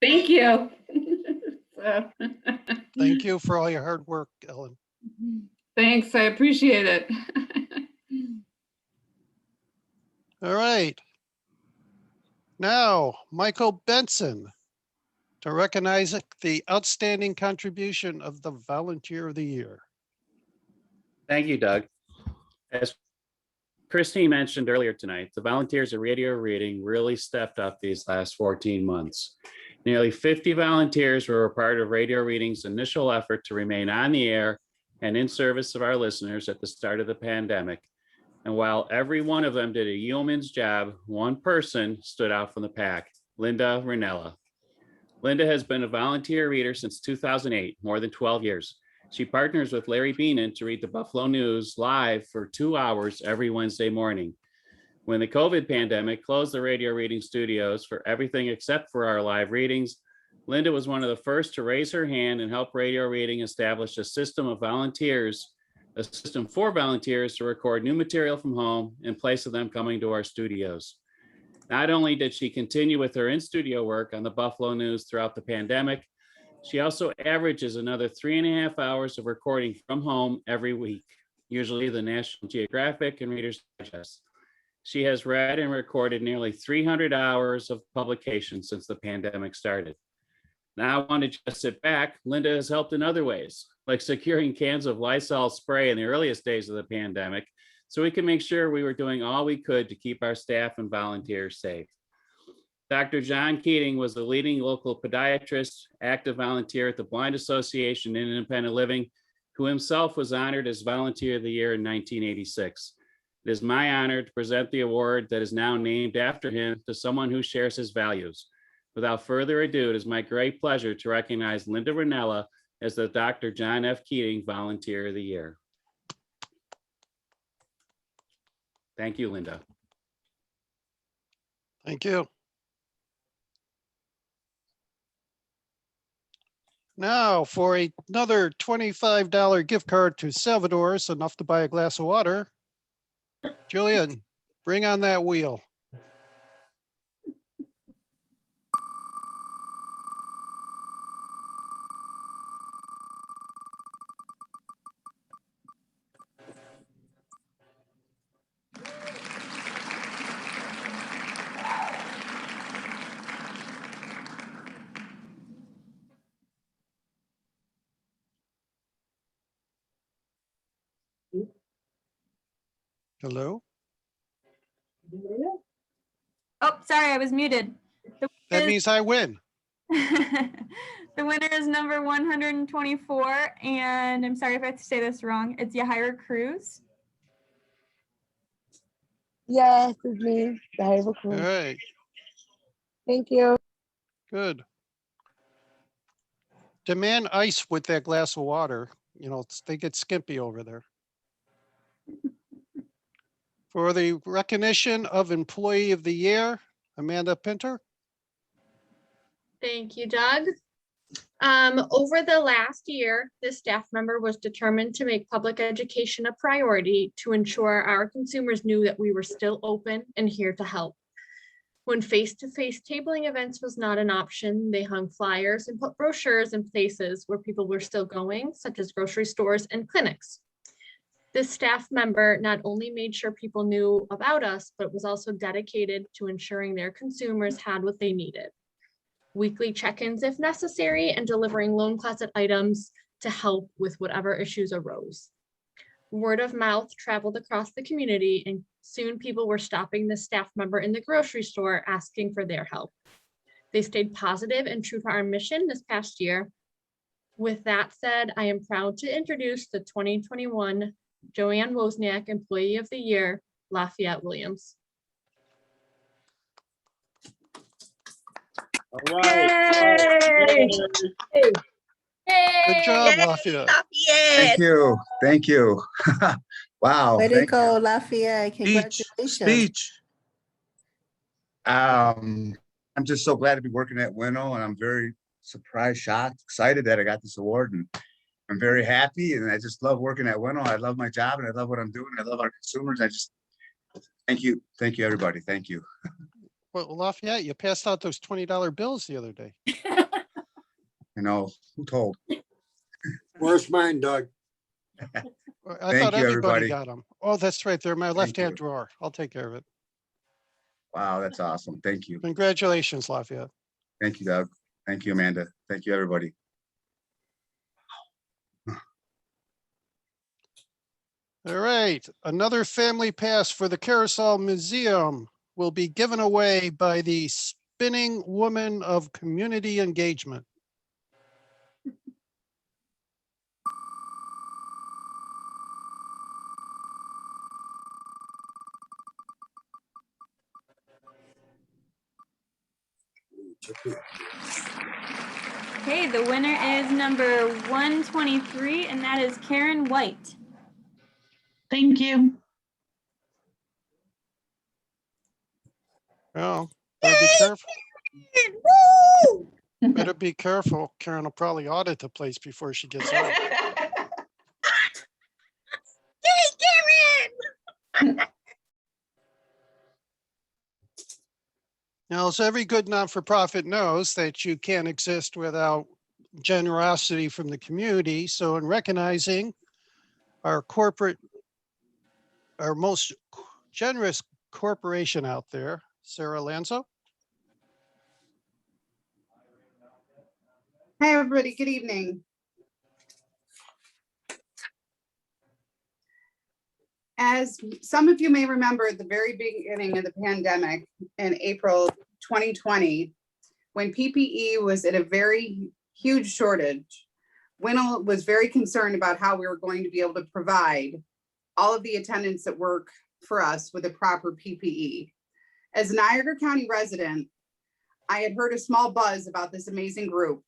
Thank you. Thank you for all your hard work, Ellen. Thanks, I appreciate it. All right. Now, Michael Benson, to recognize the outstanding contribution of the Volunteer of the Year. Thank you, Doug. As Christine mentioned earlier tonight, the volunteers at Radio Reading really stepped up these last 14 months. Nearly 50 volunteers were a part of Radio Reading's initial effort to remain on the air and in service of our listeners at the start of the pandemic. And while every one of them did a yeoman's job, one person stood out from the pack, Linda Ranella. Linda has been a volunteer reader since 2008, more than 12 years. She partners with Larry Beenan to read the Buffalo News live for 2 hours every Wednesday morning. When the COVID pandemic closed the radio reading studios for everything except for our live readings, Linda was one of the first to raise her hand and help Radio Reading establish a system for volunteers to record new material from home in place of them coming to our studios. Not only did she continue with her in-studio work on the Buffalo News throughout the pandemic, she also averages another 3.5 hours of recording from home every week, usually the National Geographic and Reader's Digest. She has read and recorded nearly 300 hours of publication since the pandemic started. Now I want to just sit back. Linda has helped in other ways, like securing cans of Lysol spray in the earliest days of the pandemic, so we can make sure we were doing all we could to keep our staff and volunteers safe. Dr. John Keating was the leading local podiatrist, active volunteer at the Blind Association in Independent Living, who himself was honored as Volunteer of the Year in 1986. It is my honor to present the award that is now named after him to someone who shares his values. Without further ado, it is my great pleasure to recognize Linda Ranella as the Dr. John F. Keating Volunteer of the Year. Thank you, Linda. Thank you. Now for another $25 gift card to Salvador's, enough to buy a glass of water. Julian, bring on that wheel. Hello? Oh, sorry, I was muted. That means I win. The winner is number 124, and I'm sorry if I have to say this wrong. It's Yahaira Cruz. Yes, it's me, Yahaira All Cruz. right, Thank you. good. Demand ice with that glass of water. You know, they get skimpy over there. For the recognition of Employee of the Year, Amanda Pinter. Thank you, Doug. Over the last year, this staff member was determined to make public education a priority to ensure our consumers knew that we were still open and here to help. When face-to-face tabling events was not an option, they hung flyers and put brochures in places where people were still going, such as grocery stores and clinics. This staff member not only made sure people knew about us, but was also dedicated to ensuring their consumers had what they needed. Weekly check-ins if necessary, and delivering loan closet items to help with whatever issues arose. Word of mouth traveled across the community, and soon people were stopping the staff member in the grocery store asking for their help. They stayed positive and true to our mission this past year. With that said, I am proud to introduce the 2021 Joanne Wozniak Employee of the Year, Lafayette Williams. All right. Good job, Lafayette. Thank you. Thank you. Wow. Way to thank go, you. Lafayette. Congratulations. Speech. I'm just so glad to be working at Winnow, and I'm very surprised, shocked, excited that I got this award, and I'm very happy, and I just love working at Winnow. I love my job, and I love what I'm doing. I love our consumers. I just thank you, everybody. Thank you. Well, Lafayette, you passed out those $20 bills the other day. You know, who told? Where's mine, Doug? I Thank thought you, everybody everybody. got them. Oh, that's right. They're in my left-hand you. drawer. I'll take care of it. Wow, that's awesome. Thank you. Congratulations, Lafayette. Thank you, Doug. Thank you, Amanda. Thank you, everybody. All right, another family pass for the Carousel Museum will be given away by the Spinning Woman of Community Engagement. Okay, the winner is number 123, and that is Karen White. Thank you. Well, better be careful. Better be careful. Karen will probably audit the place before she gets out. Now, as every good not-for-profit knows that you can't exist without generosity from the community. So in recognizing our most generous corporation out there, Sarah Lanzo. Hi, everybody. Good evening. As some of you may remember, at the very beginning of the pandemic in April 2020, when PPE was at a very huge shortage, Winnow was very concerned about how we were going to be able to provide all of the attendants at work for us with the proper PPE. As a Niagara County resident, I had heard a small buzz about this amazing group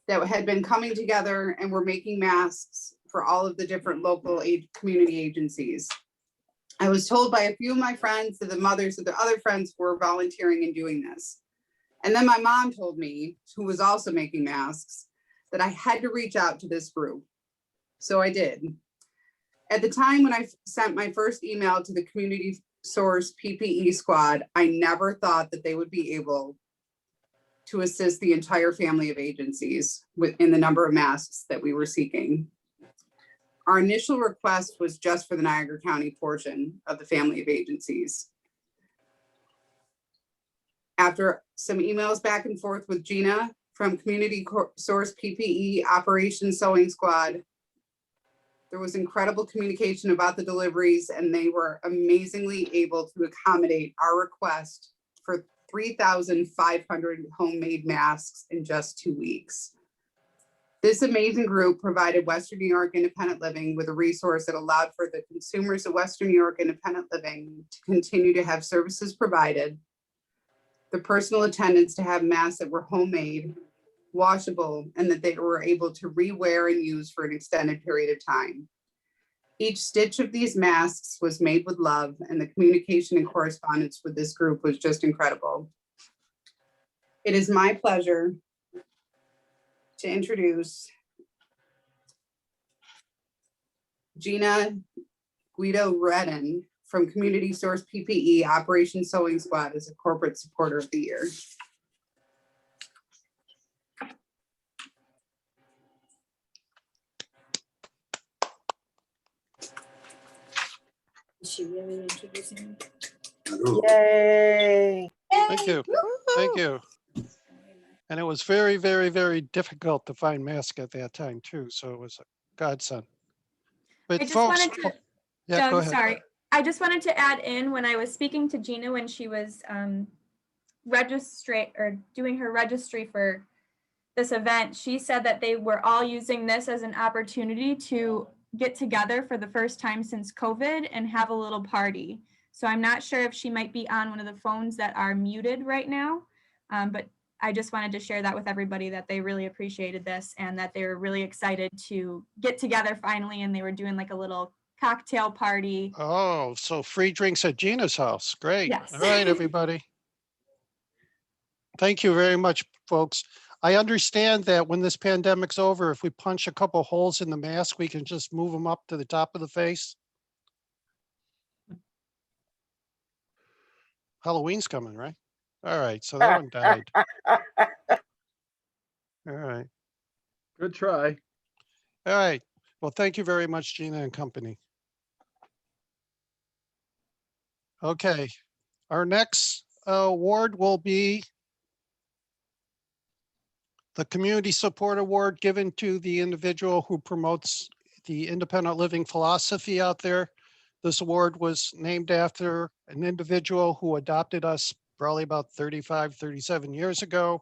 that had been coming together and were making masks for all of the different local community agencies. I was told by a few of my friends that the mothers of the other friends were volunteering and doing this. And then my mom told me, who was also making masks, that I had to reach out to this group. So I did. At the time when I sent my first email to the Community Source PPE squad, I never thought that they would be able to assist the entire family of agencies in the number of masks that we were seeking. Our initial request was just for the Niagara County portion of the family of agencies. After some emails back and forth with Gina from Community Source PPE Operation Sewing Squad, there was incredible communication about the deliveries, and they were amazingly able to accommodate our request for 3,500 homemade masks in just 2 weeks. This amazing group provided Western New York Independent Living with a resource that allowed for the consumers of Western New York Independent Living to continue to have services provided, the personal attendants to have masks that were homemade, washable, and that they were able to rewear and use for an extended period of time. Each stitch of these masks was made with love, and the communication and correspondence with this group was just incredible. It is my pleasure to introduce Gina Guido Redden from Community Source PPE Operation Sewing Squad as a corporate supporter of the year. Is she really introducing? Yay. Thank you. Thank you. And it was very, very, very difficult to find masks at that time too. So it was a godsend. But I just folks, wanted to, yeah, go Doug, ahead. sorry. I just wanted to add in, when I was speaking to Gina when she was doing her registry for this event, she said that they were all using this as an opportunity to get together for the first time since COVID and have a little party. So I'm not sure if she might be on one of the phones that are muted right now, but I just wanted to share that with everybody, that they really appreciated this and that they were really excited to get together finally, and they were doing like a little cocktail party. Oh, so free drinks at Gina's house. Great. Yes. All right, everybody. Thank you very much, folks. I understand that when this pandemic's over, if we punch a couple holes in the mask, we can just move them up to the top of the face. Halloween's coming, right? All right, so that one died. All right. Good try. All right. Well, thank you very much, Gina and company. Okay. Our next award will be the Community Support Award given to the individual who promotes the independent living philosophy out there. This award was named after an individual who adopted us probably about 35, 37 years ago,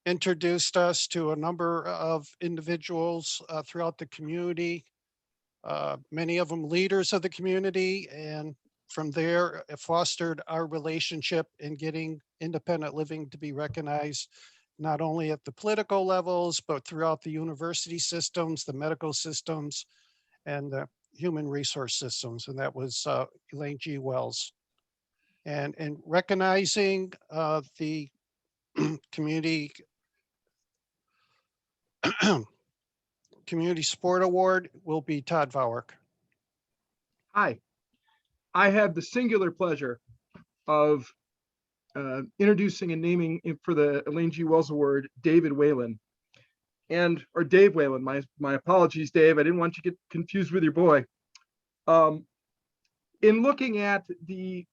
introduced us to a number of individuals throughout the community, many of them leaders of the community, and from there, it fostered our relationship in getting independent living to be recognized, not only at the political levels, but throughout the university systems, the medical systems, and the human resource systems. And that was Elaine G. Wells. And recognizing the community Community Support Award will be Todd Vowark. Hi, I have the singular pleasure of introducing and naming for the Elaine G. Wells Award, David Whalen. Or Dave Whalen, my apologies, Dave. I didn't want you to get confused with your boy. In looking at the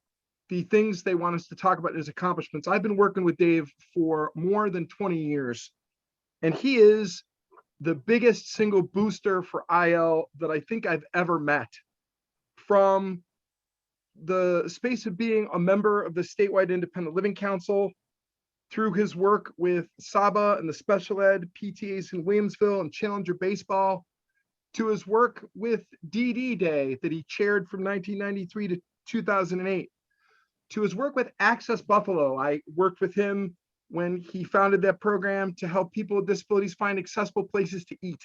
things they want us to talk about as accomplishments, I've been working with Dave for more than 20 years, and he is the biggest single booster for IL that I think I've ever met. From the space of being a member of the statewide Independent Living Council, through his work with SABA and the special ed PTAs in Williamsville and Challenger Baseball, to his work with DD Day that he chaired from 1993 to 2008, to his work with Access Buffalo. I worked with him when he founded that program to help people with disabilities find accessible places to eat,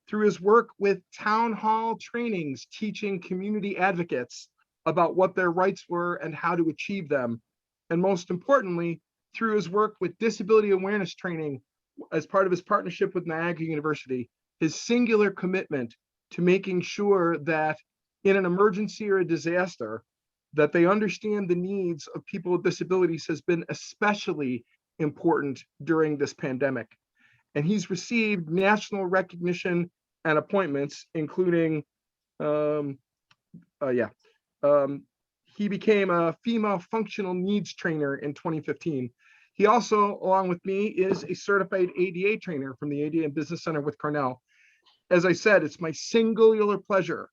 through his work with town hall trainings, teaching community advocates about what their rights were and how to achieve them, and most importantly, through his work with disability awareness training as part of his partnership with Niagara University. His singular commitment to making sure that in an emergency or a disaster, that they understand the needs of people with disabilities has been especially important during this pandemic. And he's received national recognition and appointments, including, he became a female functional needs trainer in 2015. He also, along with me, is a certified ADA trainer from the ADA Business Center with Cornell. As I said, it's my singular pleasure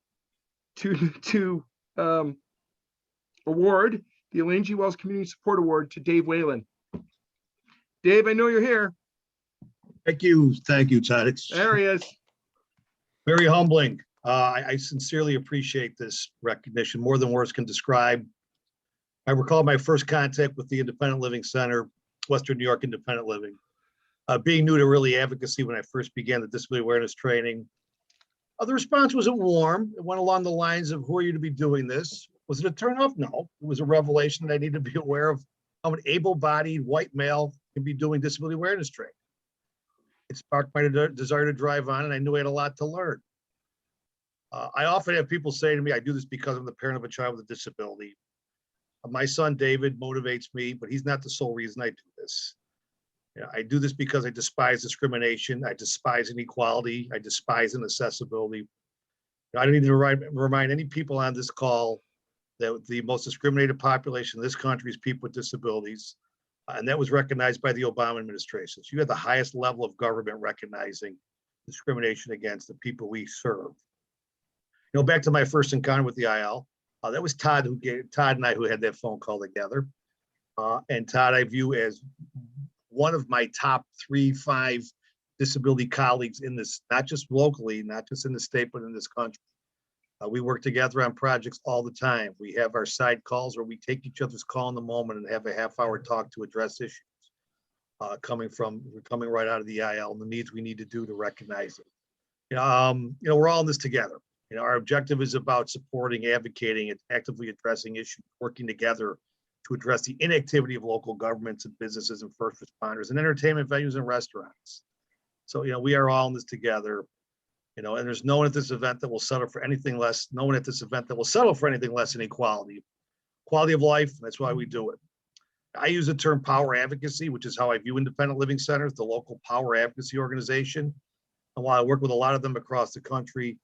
to award the Elaine G. Wells Community Support Award to Dave Whalen. Dave, I know you're here. Thank you, Todd. It's There he is. very humbling. I sincerely appreciate this recognition, more than words can describe. I recall my first contact with the Independent Living Center, Western New York Independent Living. Being new to really advocacy when I first began the disability awareness training, the response wasn't warm. It went along the lines of, who are you to be doing this? Was it a turnoff? No, it was a revelation that I need to be aware of how an able-bodied white male can be doing disability awareness training. It sparked my desire to drive on, and I knew I had a lot to learn. I often have people say to me, I do this because I'm the parent of a child with a disability. My son, David, motivates me, but he's not the sole reason I do this. I do this because I despise discrimination. I despise inequality. I despise inaccessibility. I don't need to remind any people on this call that the most discriminated population in this country is people with disabilities. And that was recognized by the Obama administration. So you had the highest level of government recognizing discrimination against the people we serve. Back to my first encounter with the IL, that was Todd and I who had that phone call together. And Todd, I view as one of my top 3-5 disability colleagues in this, not just locally, not just in the state, but in this country. We work together on projects all the time. We have our side calls where we take each other's call in the moment and have a half-hour talk to address issues coming right out of the IL and the needs we need to do to recognize it. We're all in this together. Our objective is about supporting, advocating, and actively addressing issues, working together to address the inactivity of local governments and businesses and first responders and entertainment venues and restaurants. So, we are all in this together, and there's no one at this event that will settle for anything less, no one at this event that will settle for anything less than equality. Quality of life, that's why we do it. I use the term power advocacy, which is how I view independent living centers, the local power advocacy organization. And while I work with a lot of them across the country,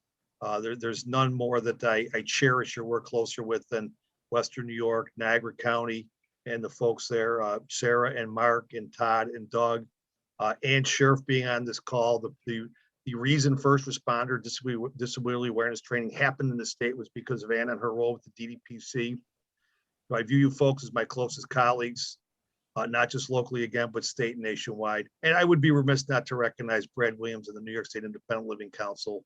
there's none more that I cherish or work closer with than Western New York, Niagara County, and the folks there, Sarah and Mark and Todd and Doug, and Sheriff being on this call. The reason first responder disability awareness training happened in the state was because of Anna and her role with the DDPC. So I view you folks as my closest colleagues, not just locally again, but state and nationwide. And I would be remiss not to recognize Brad Williams and the New York State Independent Living Council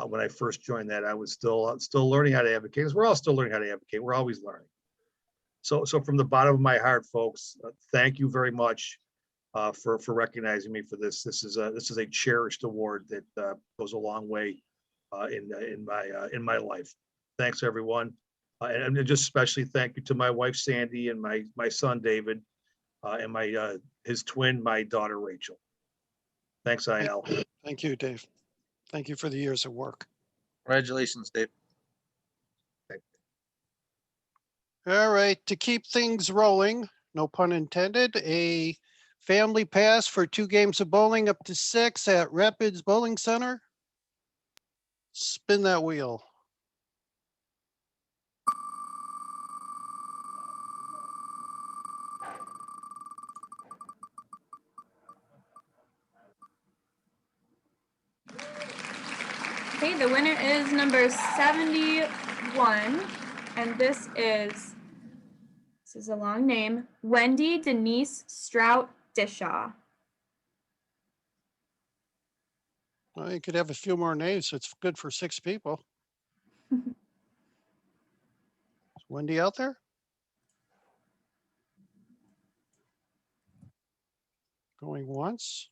When I first joined that, I was still learning how to advocate. We're all still learning how to advocate. We're always learning. So from the bottom of my heart, folks, thank you very much for recognizing me for this. This is a cherished award that goes a long way in my life. Thanks, everyone. And just especially thank you to my wife, Sandy, and my son, David, and his twin, my daughter, Rachel. Thanks, IL. Thank you, Dave. Thank you for the years of work. Congratulations, Dave. All right, to keep things rolling, no pun intended, a family pass for 2 games of bowling up to 6 at Rapids Bowling Center. Spin that wheel. Okay, the winner is number 71, and this is a long name, Wendy Denise Strout Dishaw. Well, you could have a few more names. It's good for 6 people. Is Wendy out there? Going once.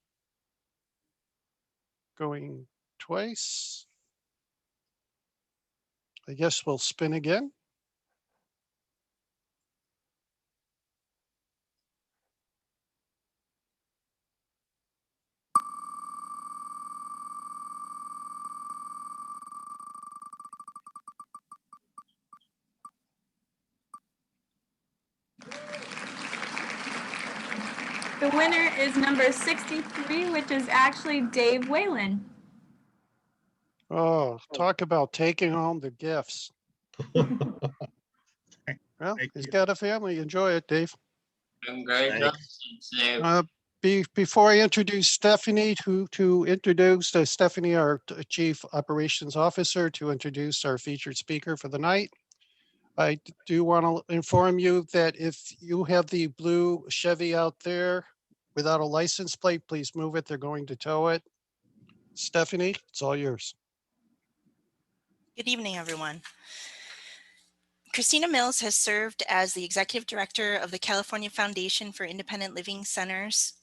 Going twice. I guess we'll spin again. The winner is number 63, which is actually Dave Whalen. Oh, talk about taking home the gifts. Well, he's got a family. Enjoy it, Dave. Congratulations, Dave. Before I introduce Stephanie, Stephanie, our Chief Operations Officer, to introduce our featured speaker for the night. I do want to inform you that if you have the blue Chevy out there without a license plate, please move it. They're going to tow it. Stephanie, it's all yours. Good evening, everyone. Christina Mills has served as the Executive Director of the California Foundation for Independent Living Centers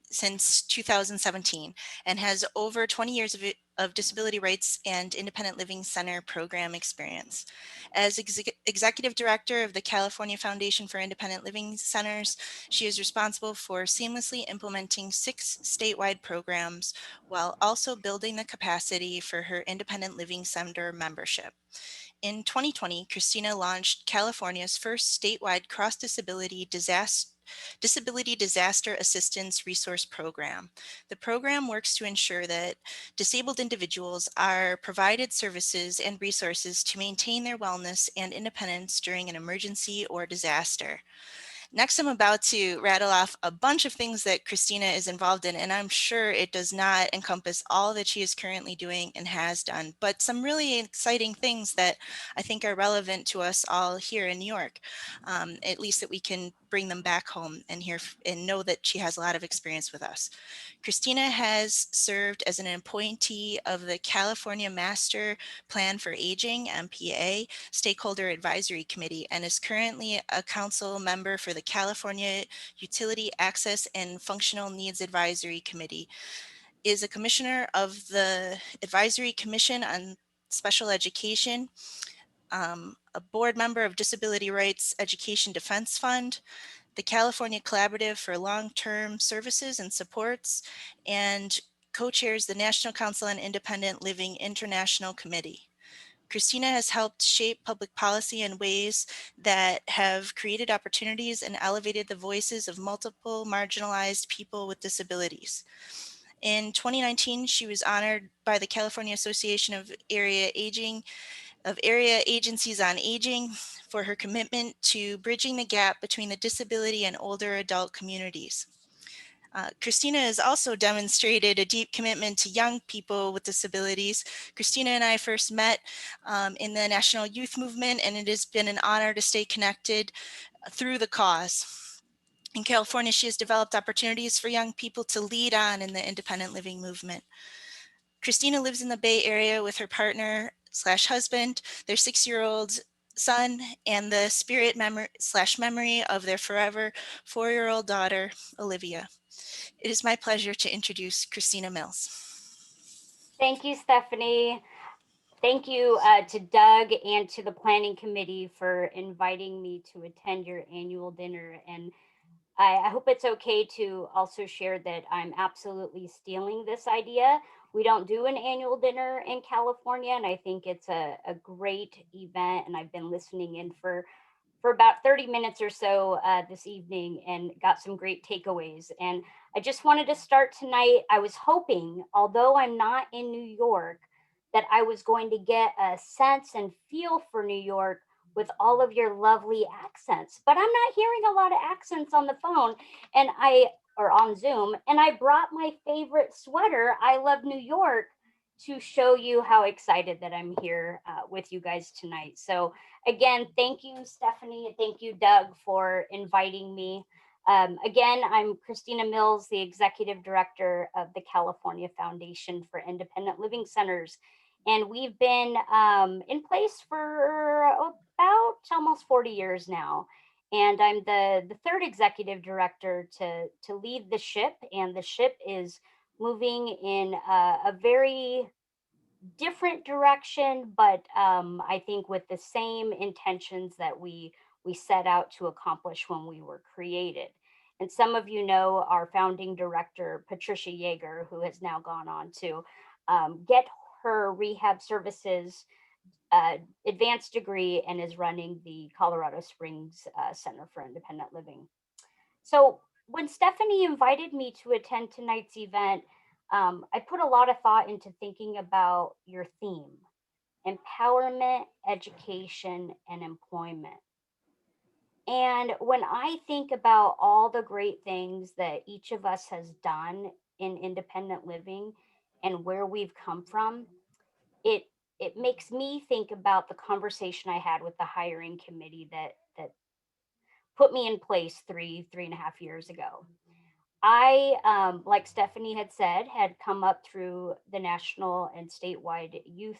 since 2017 and has over 20 years of disability rights and independent living center program experience. As Executive Director of the California Foundation for Independent Living Centers, she is responsible for seamlessly implementing 6 statewide programs while also building the capacity for her independent living center membership. In 2020, Christina launched California's first statewide cross-disability disaster assistance resource program. The program works to ensure that disabled individuals are provided services and resources to maintain their wellness and independence during an emergency or disaster. Next, I'm about to rattle off a bunch of things that Christina is involved in, and I'm sure it does not encompass all that she is currently doing and has done, but some really exciting things that I think are relevant to us all here in New York, at least that we can bring them back home and hear and know that she has a lot of experience with us. Christina has served as an appointee of the California Master Plan for Aging, MPA, Stakeholder Advisory Committee, and is currently a council member for the California Utility Access and Functional Needs Advisory Committee, is a commissioner of the Advisory Commission on Special Education, a board member of Disability Rights Education Defense Fund, the California Collaborative for Long-Term Services and Supports, and co-chairs the National Council on Independent Living International Committee. Christina has helped shape public policy in ways that have created opportunities and elevated the voices of multiple marginalized people with disabilities. In 2019, she was honored by the California Association of Area Agencies on Aging for her commitment to bridging the gap between the disability and older adult communities. Christina has also demonstrated a deep commitment to young people with disabilities. Christina and I first met in the National Youth Movement, and it has been an honor to stay connected through the cause. In California, she has developed opportunities for young people to lead on in the independent living movement. Christina lives in the Bay Area with her partner / husband, their 6-year-old son, and the spirit memory of their forever 4-year-old daughter, Olivia. It is my pleasure to introduce Christina Mills. Thank you, Stephanie. Thank you to Doug and to the planning committee for inviting me to attend your annual dinner. And I hope it's okay to also share that I'm absolutely stealing this idea. We don't do an annual dinner in California, and I think it's a great event. And I've been listening in for about 30 minutes or so this evening and got some great takeaways. And I just wanted to start tonight. I was hoping, although I'm not in New York, that I was going to get a sense and feel for New York with all of your lovely accents, but I'm not hearing a lot of accents on the phone or on Zoom. And I brought my favorite sweater, I Love New York, to show you how excited that I'm here with you guys tonight. So again, thank you, Stephanie, and thank you, Doug, for inviting me. Again, I'm Christina Mills, the Executive Director of the California Foundation for Independent Living Centers. And we've been in place for about almost 40 years now. And I'm the third executive director to lead the ship. And the ship is moving in a very different direction, but I think with the same intentions that we set out to accomplish when we were created. And some of you know our founding director, Patricia Yeager, who has now gone on to get her rehab services advanced degree and is running the Colorado Springs Center for Independent Living. So when Stephanie invited me to attend tonight's event, I put a lot of thought into thinking about your theme: empowerment, education, and employment. And when I think about all the great things that each of us has done in independent living and where we've come from, it makes me think about the conversation I had with the hiring committee that put me in place three and a half years ago. I, like Stephanie had said, had come up through the national and statewide youth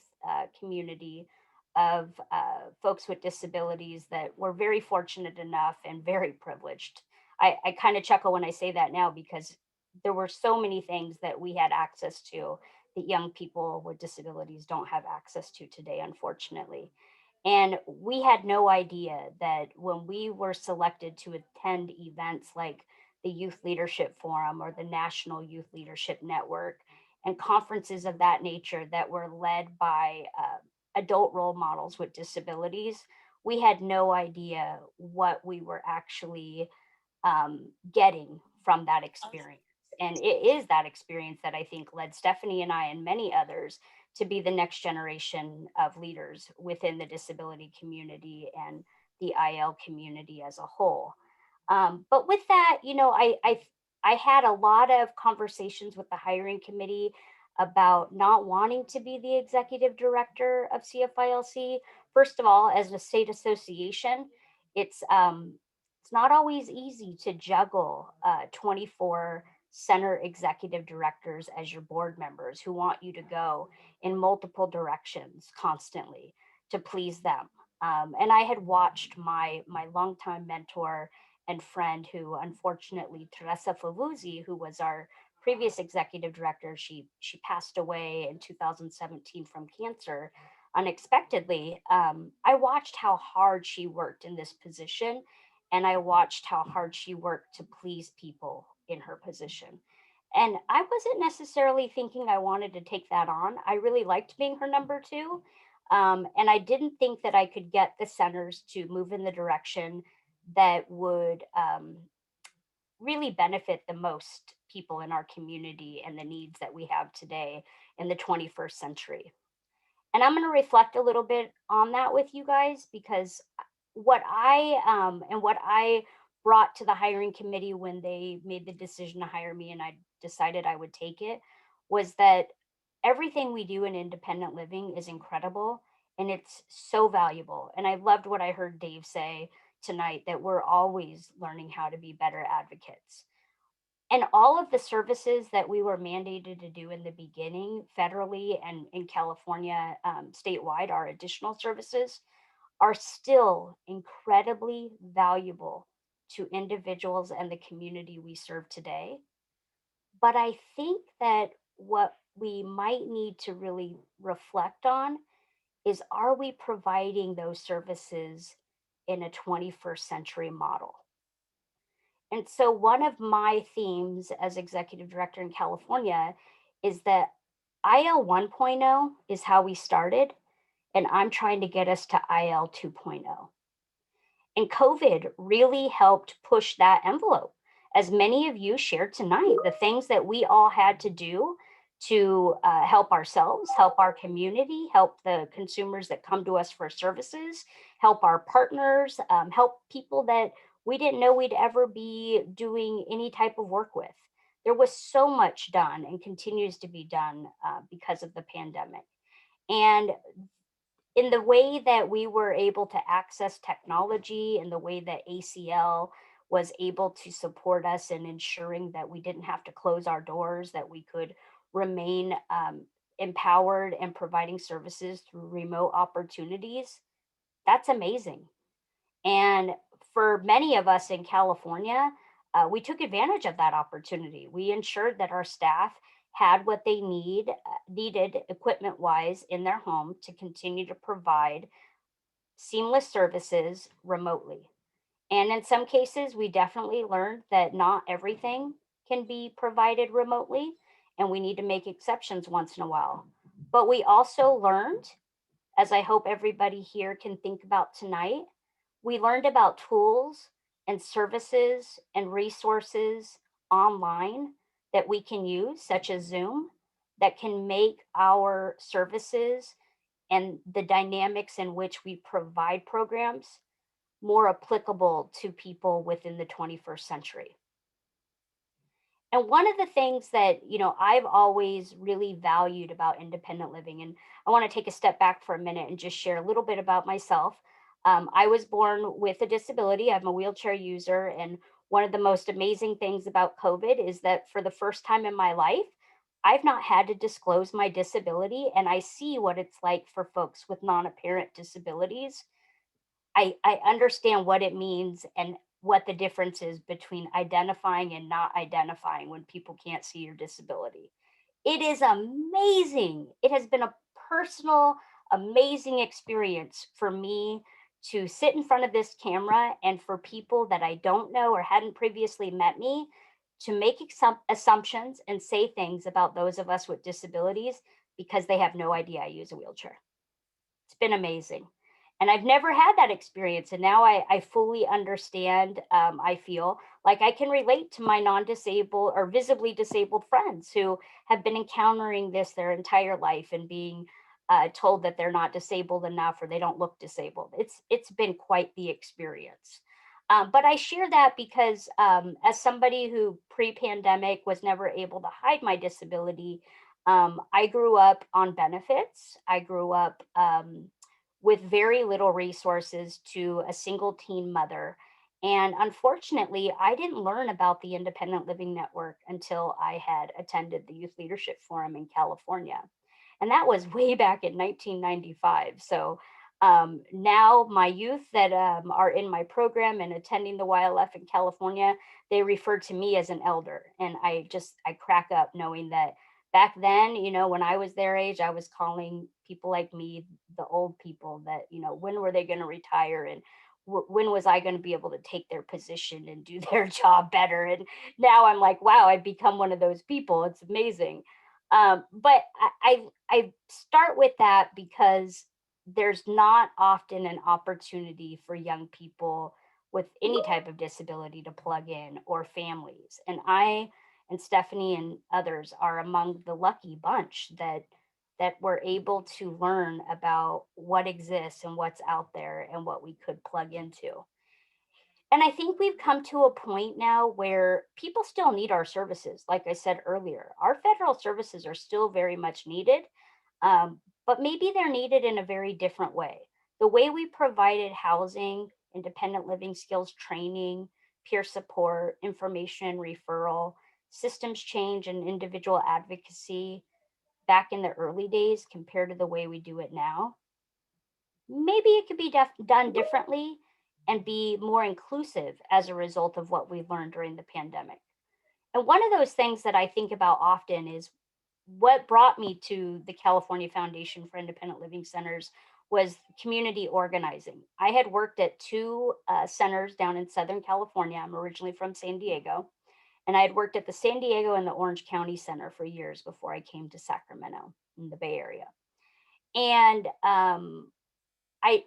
community of folks with disabilities that were very fortunate enough and very privileged. I kind of chuckle when I say that now because there were so many things that we had access to that young people with disabilities don't have access to today, unfortunately. And we had no idea that when we were selected to attend events like the Youth Leadership Forum or the National Youth Leadership Network and conferences of that nature that were led by adult role models with disabilities, we had no idea what we were actually getting from that experience. And it is that experience that I think led Stephanie and I and many others to be the next generation of leaders within the disability community and the IL community as a whole. But with that, you know, I had a lot of conversations with the hiring committee about not wanting to be the executive director of CFILC. First of all, as a state association, it's not always easy to juggle 24 center executive directors as your board members who want you to go in multiple directions constantly to please them. And I had watched my longtime mentor and friend who unfortunately, Teresa Favuzzi, who was our previous executive director, she passed away in 2017 from cancer unexpectedly. I watched how hard she worked in this position, and I watched how hard she worked to please people in her position. And I wasn't necessarily thinking I wanted to take that on. I really liked being her number two. And I didn't think that I could get the centers to move in the direction that would really benefit the most people in our community and the needs that we have today in the 21st century. And I'm going to reflect a little bit on that with you guys, because what I brought to the hiring committee when they made the decision to hire me and I decided I would take it was that everything we do in independent living is incredible and it's so valuable. And I loved what I heard Dave say tonight, that we're always learning how to be better advocates. And all of the services that we were mandated to do in the beginning, federally and in California, statewide, our additional services are still incredibly valuable to individuals and the community we serve today. But I think that what we might need to really reflect on is, are we providing those services in a 21st century model? And so one of my themes as executive director in California is that IL 1.0 is how we started, and I'm trying to get us to IL 2.0. And COVID really helped push that envelope. As many of you shared tonight, the things that we all had to do to help ourselves, help our community, help the consumers that come to us for services, help our partners, help people that we didn't know we'd ever be doing any type of work with. There was so much done and continues to be done because of the pandemic. And in the way that we were able to access technology, and the way that ACL was able to support us in ensuring that we didn't have to close our doors, that we could remain empowered and providing services through remote opportunities, that's amazing. And for many of us in California, we took advantage of that opportunity. We ensured that our staff had what they needed equipment wise in their home to continue to provide seamless services remotely. And in some cases, we definitely learned that not everything can be provided remotely, and we need to make exceptions once in a while. But we also learned, as I hope everybody here can think about tonight, we learned about tools and services and resources online that we can use, such as Zoom, that can make our services and the dynamics in which we provide programs more applicable to people within the 21st century. And one of the things that, I've always really valued about independent living, and I want to take a step back for a minute and just share a little bit about myself. I was born with a disability. I'm a wheelchair user. And one of the most amazing things about COVID is that for the first time in my life, I've not had to disclose my disability. And I see what it's like for folks with non-apparent disabilities. I understand what it means and what the difference is between identifying and not identifying when people can't see your disability. It is amazing. It has been a personal, amazing experience for me to sit in front of this camera, and for people that I don't know or hadn't previously met me to make assumptions and say things about those of us with disabilities because they have no idea I use a wheelchair. It's been amazing. And I've never had that experience. And now I fully understand. I feel like I can relate to my non-disabled or visibly disabled friends who have been encountering this their entire life and being told that they're not disabled enough or they don't look disabled. It's been quite the experience. But I share that because as somebody who pre-pandemic was never able to hide my disability, I grew up on benefits. I grew up with very little resources to a single teen mother. And unfortunately, I didn't learn about the Independent Living Network until I had attended the Youth Leadership Forum in California. And that was way back in 1995. So now my youth that are in my program and attending the YLF in California, they refer to me as an elder. And I crack up knowing that back then, when I was their age, I was calling people like me the old people that, when were they going to retire, and when was I going to be able to take their position and do their job better? And now I'm like, wow, I've become one of those people. It's amazing. But I start with that because there's not often an opportunity for young people with any type of disability to plug in, or families. And I and Stephanie and others are among the lucky bunch that were able to learn about what exists and what's out there and what we could plug into. And I think we've come to a point now where people still need our services. Like I said earlier, our federal services are still very much needed, but maybe they're needed in a very different way. The way we provided housing, independent living skills training, peer support, information referral systems change and individual advocacy back in the early days compared to the way we do it now. Maybe it could be done differently and be more inclusive as a result of what we learned during the pandemic. And one of those things that I think about often is what brought me to the California Foundation for Independent Living Centers was community organizing. I had worked at two centers down in Southern California. I'm originally from San Diego. And I had worked at the San Diego and the Orange County Center for years before I came to Sacramento in the Bay Area. And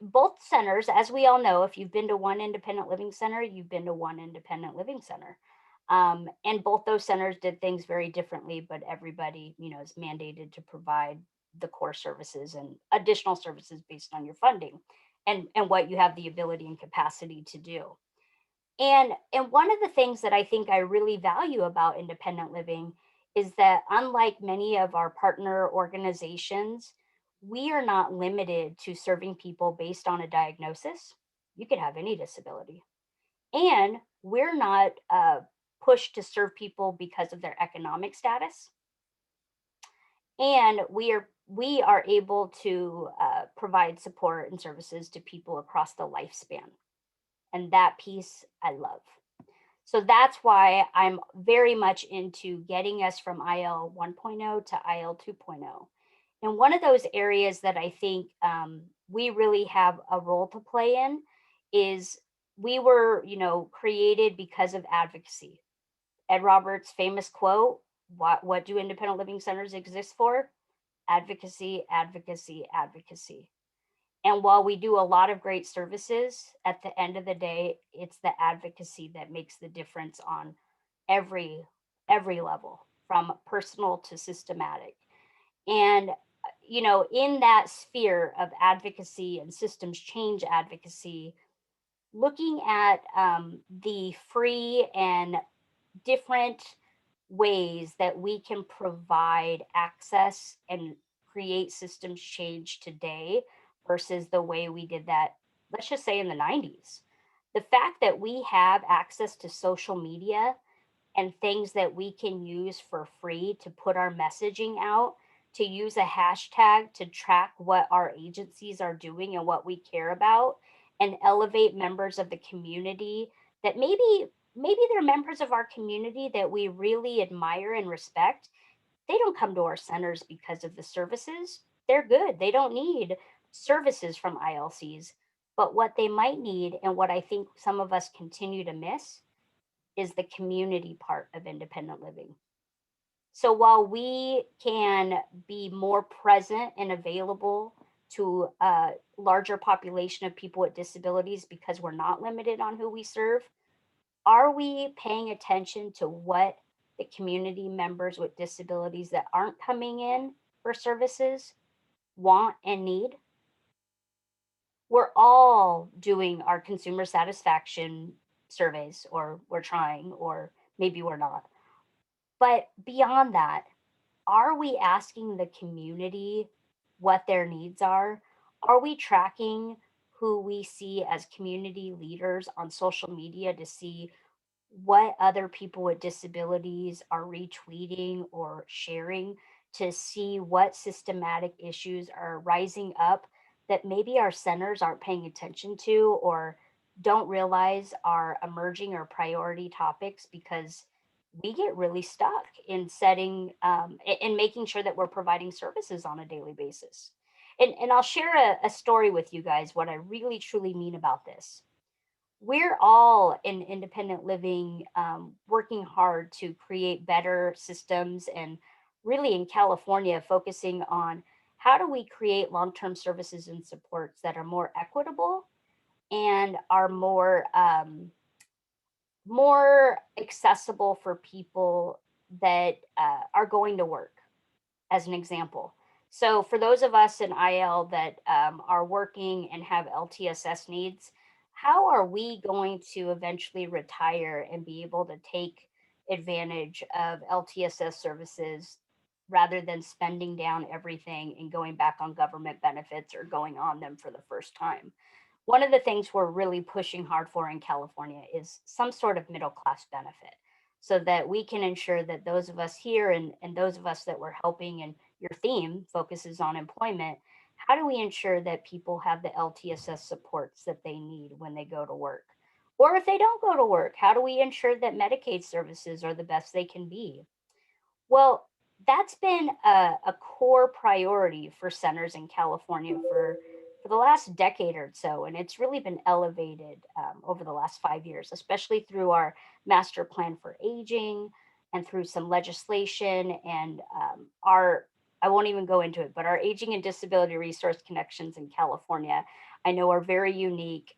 both centers, as we all know, if you've been to one independent living center, you've been to one independent living center. And both those centers did things very differently, but everybody, is mandated to provide the core services and additional services based on your funding and what you have the ability and capacity to do. And one of the things that I think I really value about independent living is that unlike many of our partner organizations, we are not limited to serving people based on a diagnosis. You could have any disability. And we're not pushed to serve people because of their economic status. And we are able to provide support and services to people across the lifespan. And that piece I love. So that's why I'm very much into getting us from IL 1.0 to IL 2.0. And one of those areas that I think we really have a role to play in is we were, created because of advocacy. Ed Roberts' famous quote, what do independent living centers exist for? Advocacy, advocacy, advocacy. And while we do a lot of great services, at the end of the day, it's the advocacy that makes the difference on every level, from personal to systematic. And, in that sphere of advocacy and systems change advocacy, looking at the free and different ways that we can provide access and create systems change today versus the way we did that, let's just say in the 90s. The fact that we have access to social media and things that we can use for free to put our messaging out, to use a hashtag to track what our agencies are doing and what we care about, and elevate members of the community that maybe they're members of our community that we really admire and respect. They don't come to our centers because of the services. They're good. They don't need services from ILCs. But what they might need, and what I think some of us continue to miss, is the community part of independent living. So while we can be more present and available to a larger population of people with disabilities because we're not limited on who we serve, are we paying attention to what the community members with disabilities that aren't coming in for services want and need? We're all doing our consumer satisfaction surveys, or we're trying, or maybe we're not. But beyond that, are we asking the community what their needs are? Are we tracking who we see as community leaders on social media to see what other people with disabilities are retweeting or sharing, to see what systematic issues are rising up that maybe our centers aren't paying attention to or don't realize are emerging or priority topics, because we get really stuck in setting in making sure that we're providing services on a daily basis. And I'll share a story with you guys, what I really truly mean about this. We're all in independent living working hard to create better systems, and really in California focusing on how do we create long-term services and supports that are more equitable and are more accessible for people that are going to work, as an example. So for those of us in IL that are working and have LTSS needs, how are we going to eventually retire and be able to take advantage of LTSS services rather than spending down everything and going back on government benefits or going on them for the first time? One of the things we're really pushing hard for in California is some sort of middle class benefit. so that we can ensure that those of us here and those of us that we're helping, and your theme focuses on employment, how do we ensure that people have the LTSS supports that they need when they go to work? Or if they don't go to work, how do we ensure that Medicaid services are the best they can be? Well, that's been a core priority for centers in California for the last decade or so, and it's really been elevated over the last 5 years, especially through our master plan for aging and through some legislation and I won't even go into it, but our aging and disability resource connections in California, I know are very unique.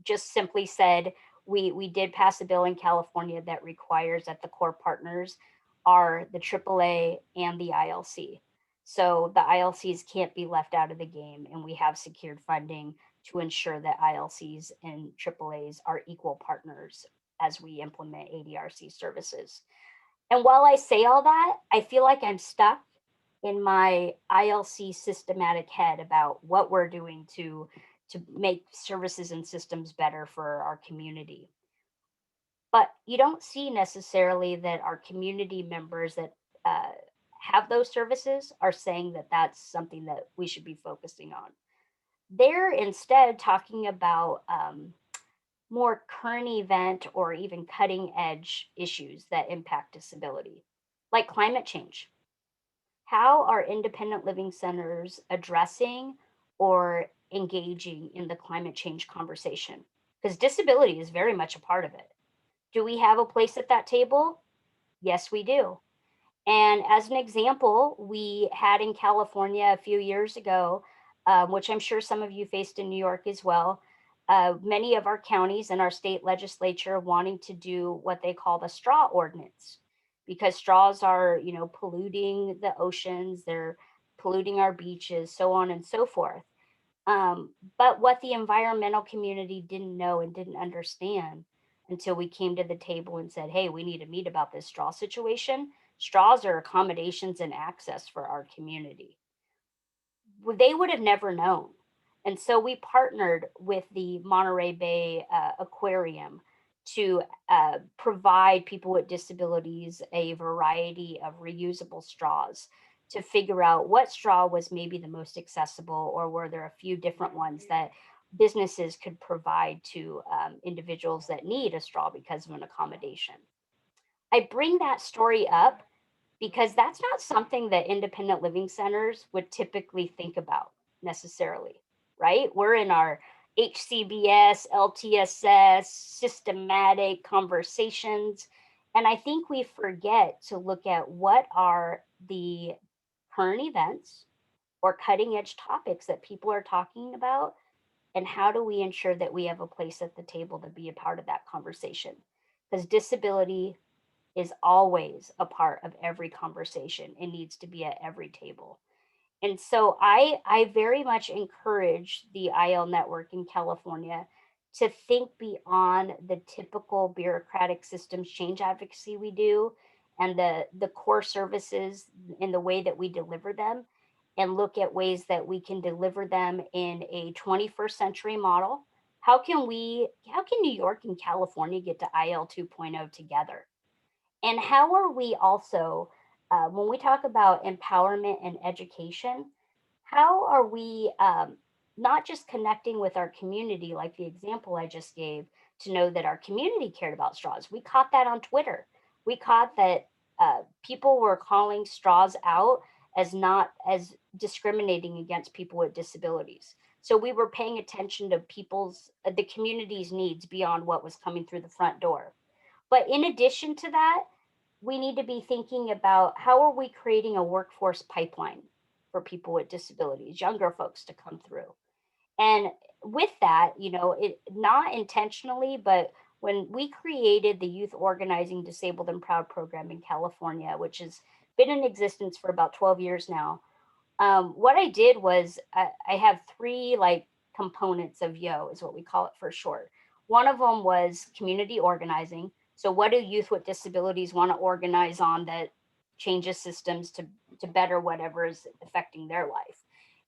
Just simply said, we did pass a bill in California that requires that the core partners are the AAA and the ILC. So the ILCs can't be left out of the game, and we have secured funding to ensure that ILCs and AAAs are equal partners as we implement ADRC services. And while I say all that, I feel like I'm stuck in my ILC systematic head about what we're doing to make services and systems better for our community. But you don't see necessarily that our community members that have those services are saying that that's something that we should be focusing on. They're instead talking about more current event or even cutting edge issues that impact disability, like climate change. How are independent living centers addressing or engaging in the climate change conversation? Because disability is very much a part of it. Do we have a place at that table? Yes, we do. And as an example, we had in California a few years ago, which I'm sure some of you faced in New York as well, many of our counties and our state legislature wanting to do what they call the straw ordinance, because straws are, polluting the oceans, they're polluting our beaches, so on and so forth. But what the environmental community didn't know and didn't understand until we came to the table and said, hey, we need to meet about this straw situation. Straws are accommodations and access for our community. They would have never known. And so we partnered with the Monterey Bay Aquarium to provide people with disabilities a variety of reusable straws to figure out what straw was maybe the most accessible, or were there a few different ones that businesses could provide to individuals that need a straw because of an accommodation. I bring that story up because that's not something that independent living centers would typically think about necessarily, right? We're in our HCBS, LTSS, systematic conversations. And I think we forget to look at what are the current events or cutting edge topics that people are talking about, and how do we ensure that we have a place at the table to be a part of that conversation? Because disability is always a part of every conversation. It needs to be at every table. And so I very much encourage the IL network in California to think beyond the typical bureaucratic systems change advocacy we do and the core services in the way that we deliver them, and look at ways that we can deliver them in a 21st century model. How can New York and California get to IL 2.0 together? And how are we also, when we talk about empowerment and education, how are we not just connecting with our community, like the example I just gave, to know that our community cared about straws? We caught that on Twitter. We caught that people were calling straws out as not as discriminating against people with disabilities. So we were paying attention to the community's needs beyond what was coming through the front door. But in addition to that, we need to be thinking about how are we creating a workforce pipeline for people with disabilities, younger folks to come through. And with that, it not intentionally, but when we created the Youth Organizing Disabled and Proud program in California, which has been in existence for about 12 years now, what I did was I have three components of YO, is what we call it for short. One of them was community organizing. So what do youth with disabilities want to organize on that changes systems to better whatever is affecting their life?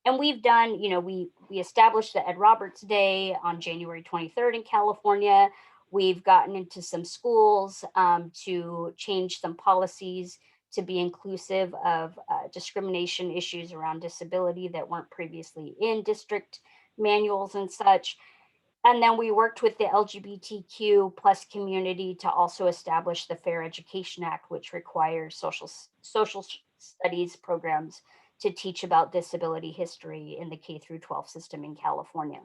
And we've done, we established the Ed Roberts Day on January 23rd in California. We've gotten into some schools to change some policies to be inclusive of discrimination issues around disability that weren't previously in district manuals and such. And then we worked with the LGBTQ plus community to also establish the Fair Education Act, which requires social studies programs to teach about disability history in the K through 12 system in California.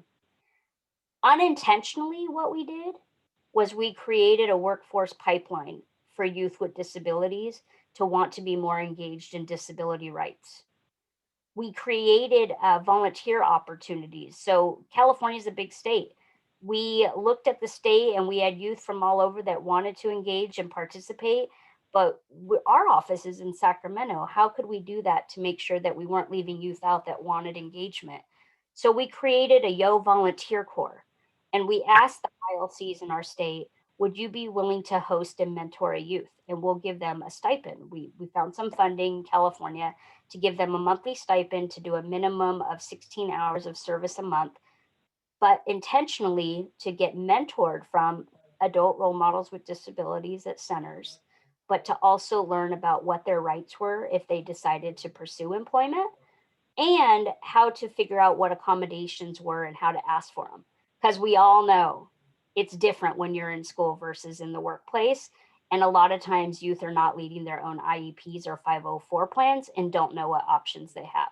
Unintentionally, what we did was we created a workforce pipeline for youth with disabilities to want to be more engaged in disability rights. We created volunteer opportunities. So California is a big state. We looked at the state and we had youth from all over that wanted to engage and participate, but our office is in Sacramento. How could we do that to make sure that we weren't leaving youth out that wanted engagement? So we created a Yo Volunteer Corps, and we asked the ILCs in our state, would you be willing to host and mentor a youth? And we'll give them a stipend. We found some funding in California to give them a monthly stipend to do a minimum of 16 hours of service a month, but intentionally to get mentored from adult role models with disabilities at centers, but to also learn about what their rights were if they decided to pursue employment, and how to figure out what accommodations were and how to ask for them. Because we all know it's different when you're in school versus in the workplace. And a lot of times youth are not leading their own IEPs or 504 plans and don't know what options they have.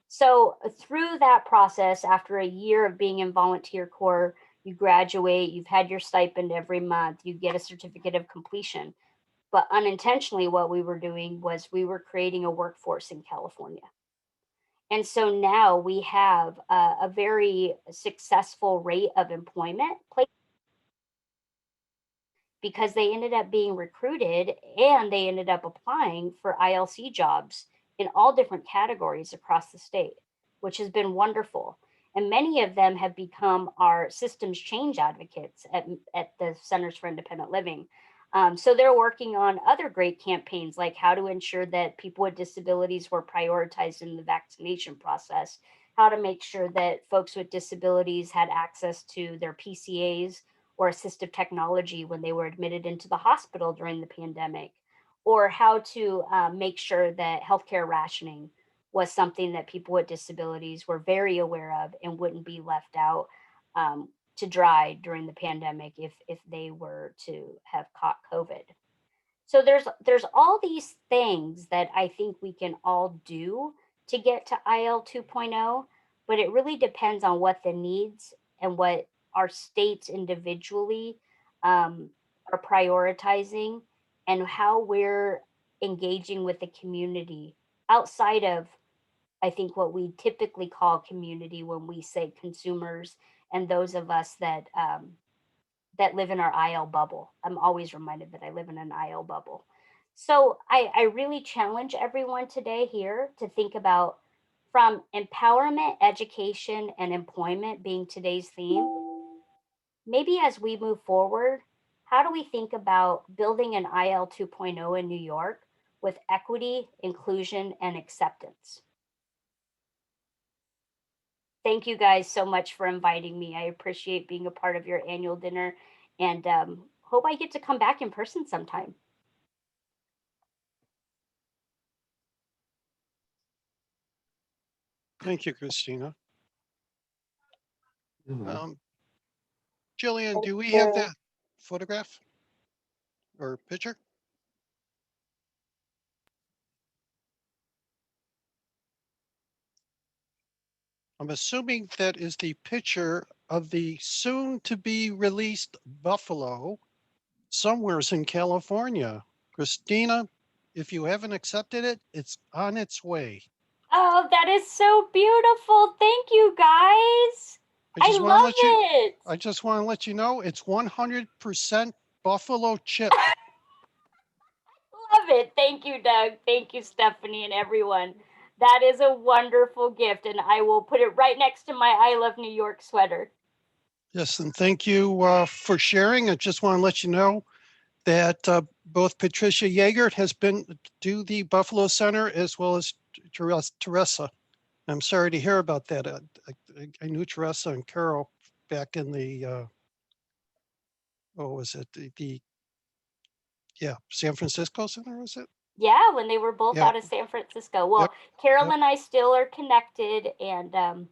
So through that process, after a year of being in Volunteer Corps, you graduate, you've had your stipend every month, you get a certificate of completion. But unintentionally, what we were doing was we were creating a workforce in California. And so now we have a very successful rate of employment because they ended up being recruited and they ended up applying for ILC jobs in all different categories across the state, which has been wonderful. And many of them have become our systems change advocates at the Centers for Independent Living. So they're working on other great campaigns, like how to ensure that people with disabilities were prioritized in the vaccination process, how to make sure that folks with disabilities had access to their PCAs or assistive technology when they were admitted into the hospital during the pandemic, or how to make sure that healthcare rationing was something that people with disabilities were very aware of and wouldn't be left out to dry during the pandemic if they were to have caught COVID. So there's all these things that I think we can all do to get to IL 2.0, but it really depends on what the needs and what our states individually are prioritizing and how we're engaging with the community outside of, I think, what we typically call community when we say consumers and those of us that that live in our IL bubble. I'm always reminded that I live in an IL bubble. So I really challenge everyone today here to think about, from empowerment, education, and employment being today's theme, maybe as we move forward, how do we think about building an IL 2.0 in New York with equity, inclusion, and acceptance? Thank you guys so much for inviting me. I appreciate being a part of your annual dinner, and hope I get to come back in person sometime. Thank you, Christina. Jillian, do we have that photograph or picture? I'm assuming that is the picture of the soon to be released buffalo somewheres in California. Christina, if you haven't accepted it, it's on its way. Oh, that is so beautiful. Thank you, guys. I love it. I just want to let you know it's 100% buffalo chip. Love it. Thank you, Doug. Thank you, Stephanie, and everyone. That is a wonderful gift, and I will put it right next to my I Love New York sweater. Yes, and thank you for sharing. I just want to let you know that both Patricia Yeager has been to the Buffalo Center as well as Teresa. I'm sorry to hear about that. I knew Teresa and Carol back in the oh, was it yeah, San Francisco Center, was it? Yeah, when they were both Yeah. out of San Francisco. Well, Yep, Carol yep. and I still are connected, and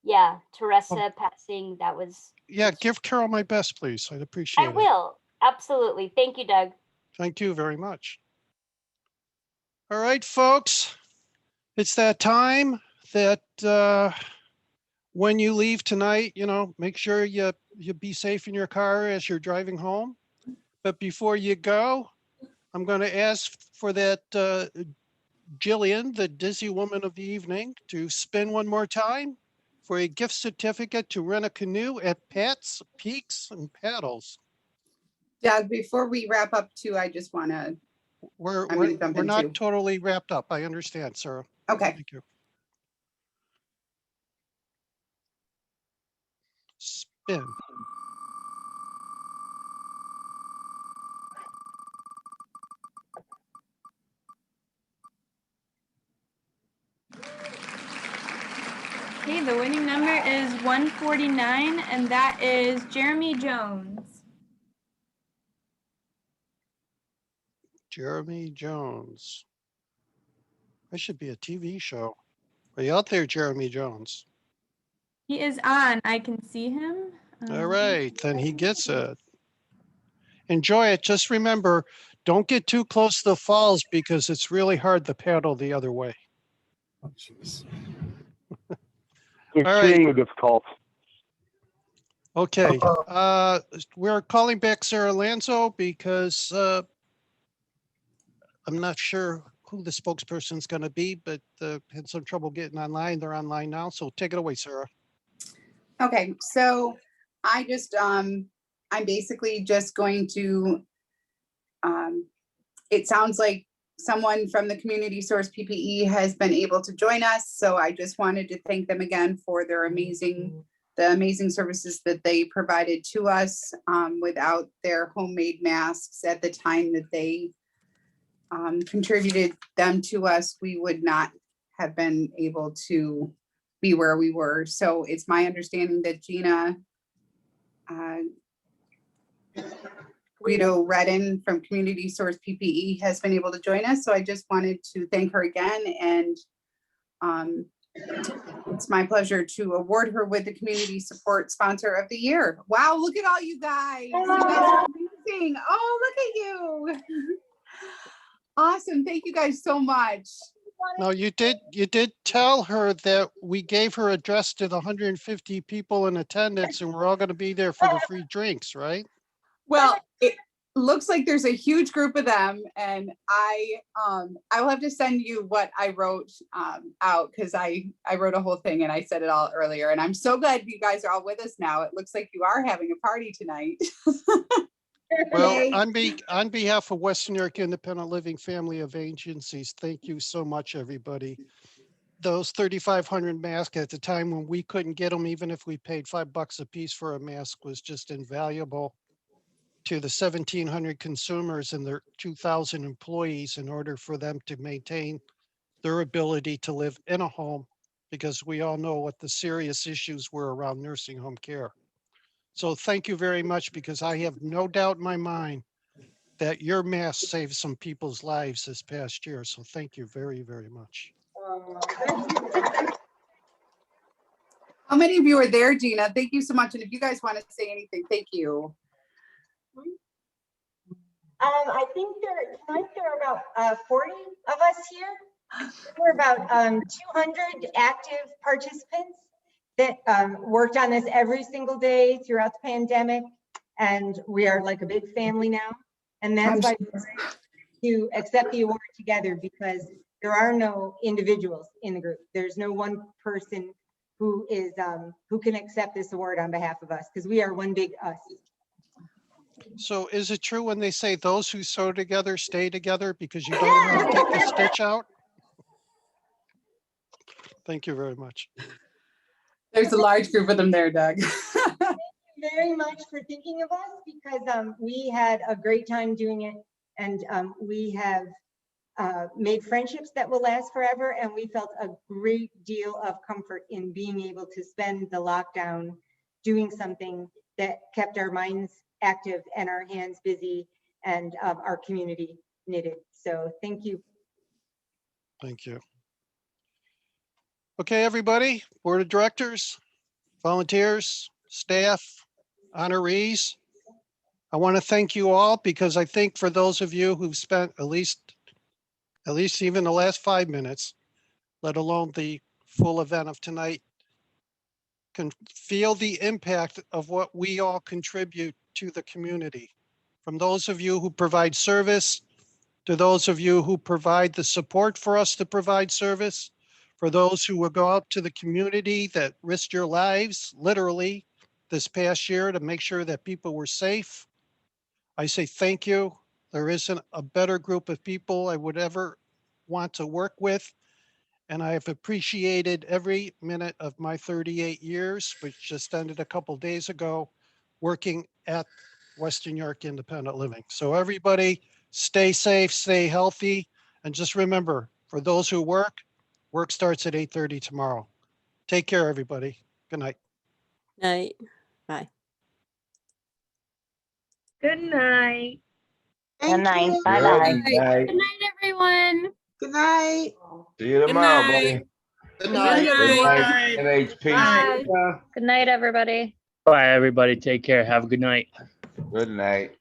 yeah, Teresa passing, that was. Yeah, give Carol my best, please. I'd I appreciate it. will, absolutely. Thank you, Doug. Thank you very much. All right, folks, it's that time that when you leave tonight, make sure you be safe in your car as you're driving home. But before you go, I'm going to ask for that Jillian, the dizzy woman of the evening, to spin one more time for a gift certificate to rent a canoe at Pat's Peaks and Paddles. Doug, before we wrap up too, I just want to, We're I'm gonna jump in not too. totally wrapped up. I understand, Sarah. Okay. Thank you. Spin. Okay, the winning number is 149, and that is Jeremy Jones. Jeremy Jones. That should be a TV show. Are you out there, Jeremy Jones? He is on. I can see him. All right, then he gets it. Enjoy it. Just remember, don't get too close to the falls because it's really hard to paddle the other way. Oh, jeez. Extremely difficult. Okay, we're calling back Sarah Lanzo because I'm not sure who the spokesperson is going to be, but had some trouble getting online. They're online now, so take it away, Sarah. Okay, so I just, I'm basically just going to, it sounds like someone from the Community Source PPE has been able to join us. So I just wanted to thank them again for their the amazing services that they provided to us. Without their homemade masks at the time that they contributed them to us, we would not have been able to be where we were. So it's my understanding that Gina Guido Redden from Community Source PPE has been able to join us. So I just wanted to thank her again. And it's my pleasure to award her with the Community Support Sponsor of the Year. Wow, look at all you guys. You guys are amazing. Oh, look at you. Awesome. Thank you guys so much. No, you did tell her that we gave her address to the 150 people in attendance and we're all going to be there for the free drinks, right? Well, it looks like there's a huge group of them, and I will have to send you what I wrote out, because I wrote a whole thing and I said it all earlier, and I'm so glad you guys are all with us now. It looks like you are having a party tonight. Well, on behalf of Western New York Independent Living Family of Agencies, thank you so much, everybody. Those 3,500 masks at the time when we couldn't get them, even if we paid $5 a piece for a mask, was just invaluable to the 1,700 consumers and their 2,000 employees in order for them to maintain their ability to live in a home, because we all know what the serious issues were around nursing home care. So thank you very much, because I have no doubt in my mind that your mask saved some people's lives this past year. So thank you very, very much. How many of you are there, Gina? Thank you so much. And if you guys want to say anything, thank you. I think tonight there are about 40 of us here. We're about 200 active participants that worked on this every single day throughout the pandemic. And we are like a big family now. And that's why we're to accept the award together, because there are no individuals in the group. There's no one person who is who can accept this award on behalf of us, because we are one big us. So is it true when they say those who sew together stay together because you don't know how to take the stitch out? Thank you very much. There's a large group of them there, Doug. Thank you very much for thinking of us, because we had a great time doing it, and we have made friendships that will last forever, and we felt a great deal of comfort in being able to spend the lockdown doing something that kept our minds active and our hands busy and our community knitted. So thank you. Thank you. Okay, everybody, board of directors, volunteers, staff, honorees. I want to thank you all because I think for those of you who've spent at least even the last 5 minutes, let alone the full event of tonight, can feel the impact of what we all contribute to the community. From those of you who provide service, to those of you who provide the support for us to provide service, for those who will go out to the community that risked your lives, literally, this past year to make sure that people were safe. I say thank you. There isn't a better group of people I would ever want to work with. And I have appreciated every minute of my 38 years, which just ended a couple days ago, working at Western York Independent Living. So everybody stay safe, stay healthy. And just remember, for those who work starts at 8:30 tomorrow. Take care, everybody. Good night. Night. Bye. Good night. Thank you. Bye-bye. Good night, everyone. Good night. See you tomorrow, buddy. Good night. Good night, NHP. Bye. Good night, everybody. Bye, everybody. Take care. Have a good night. Good night.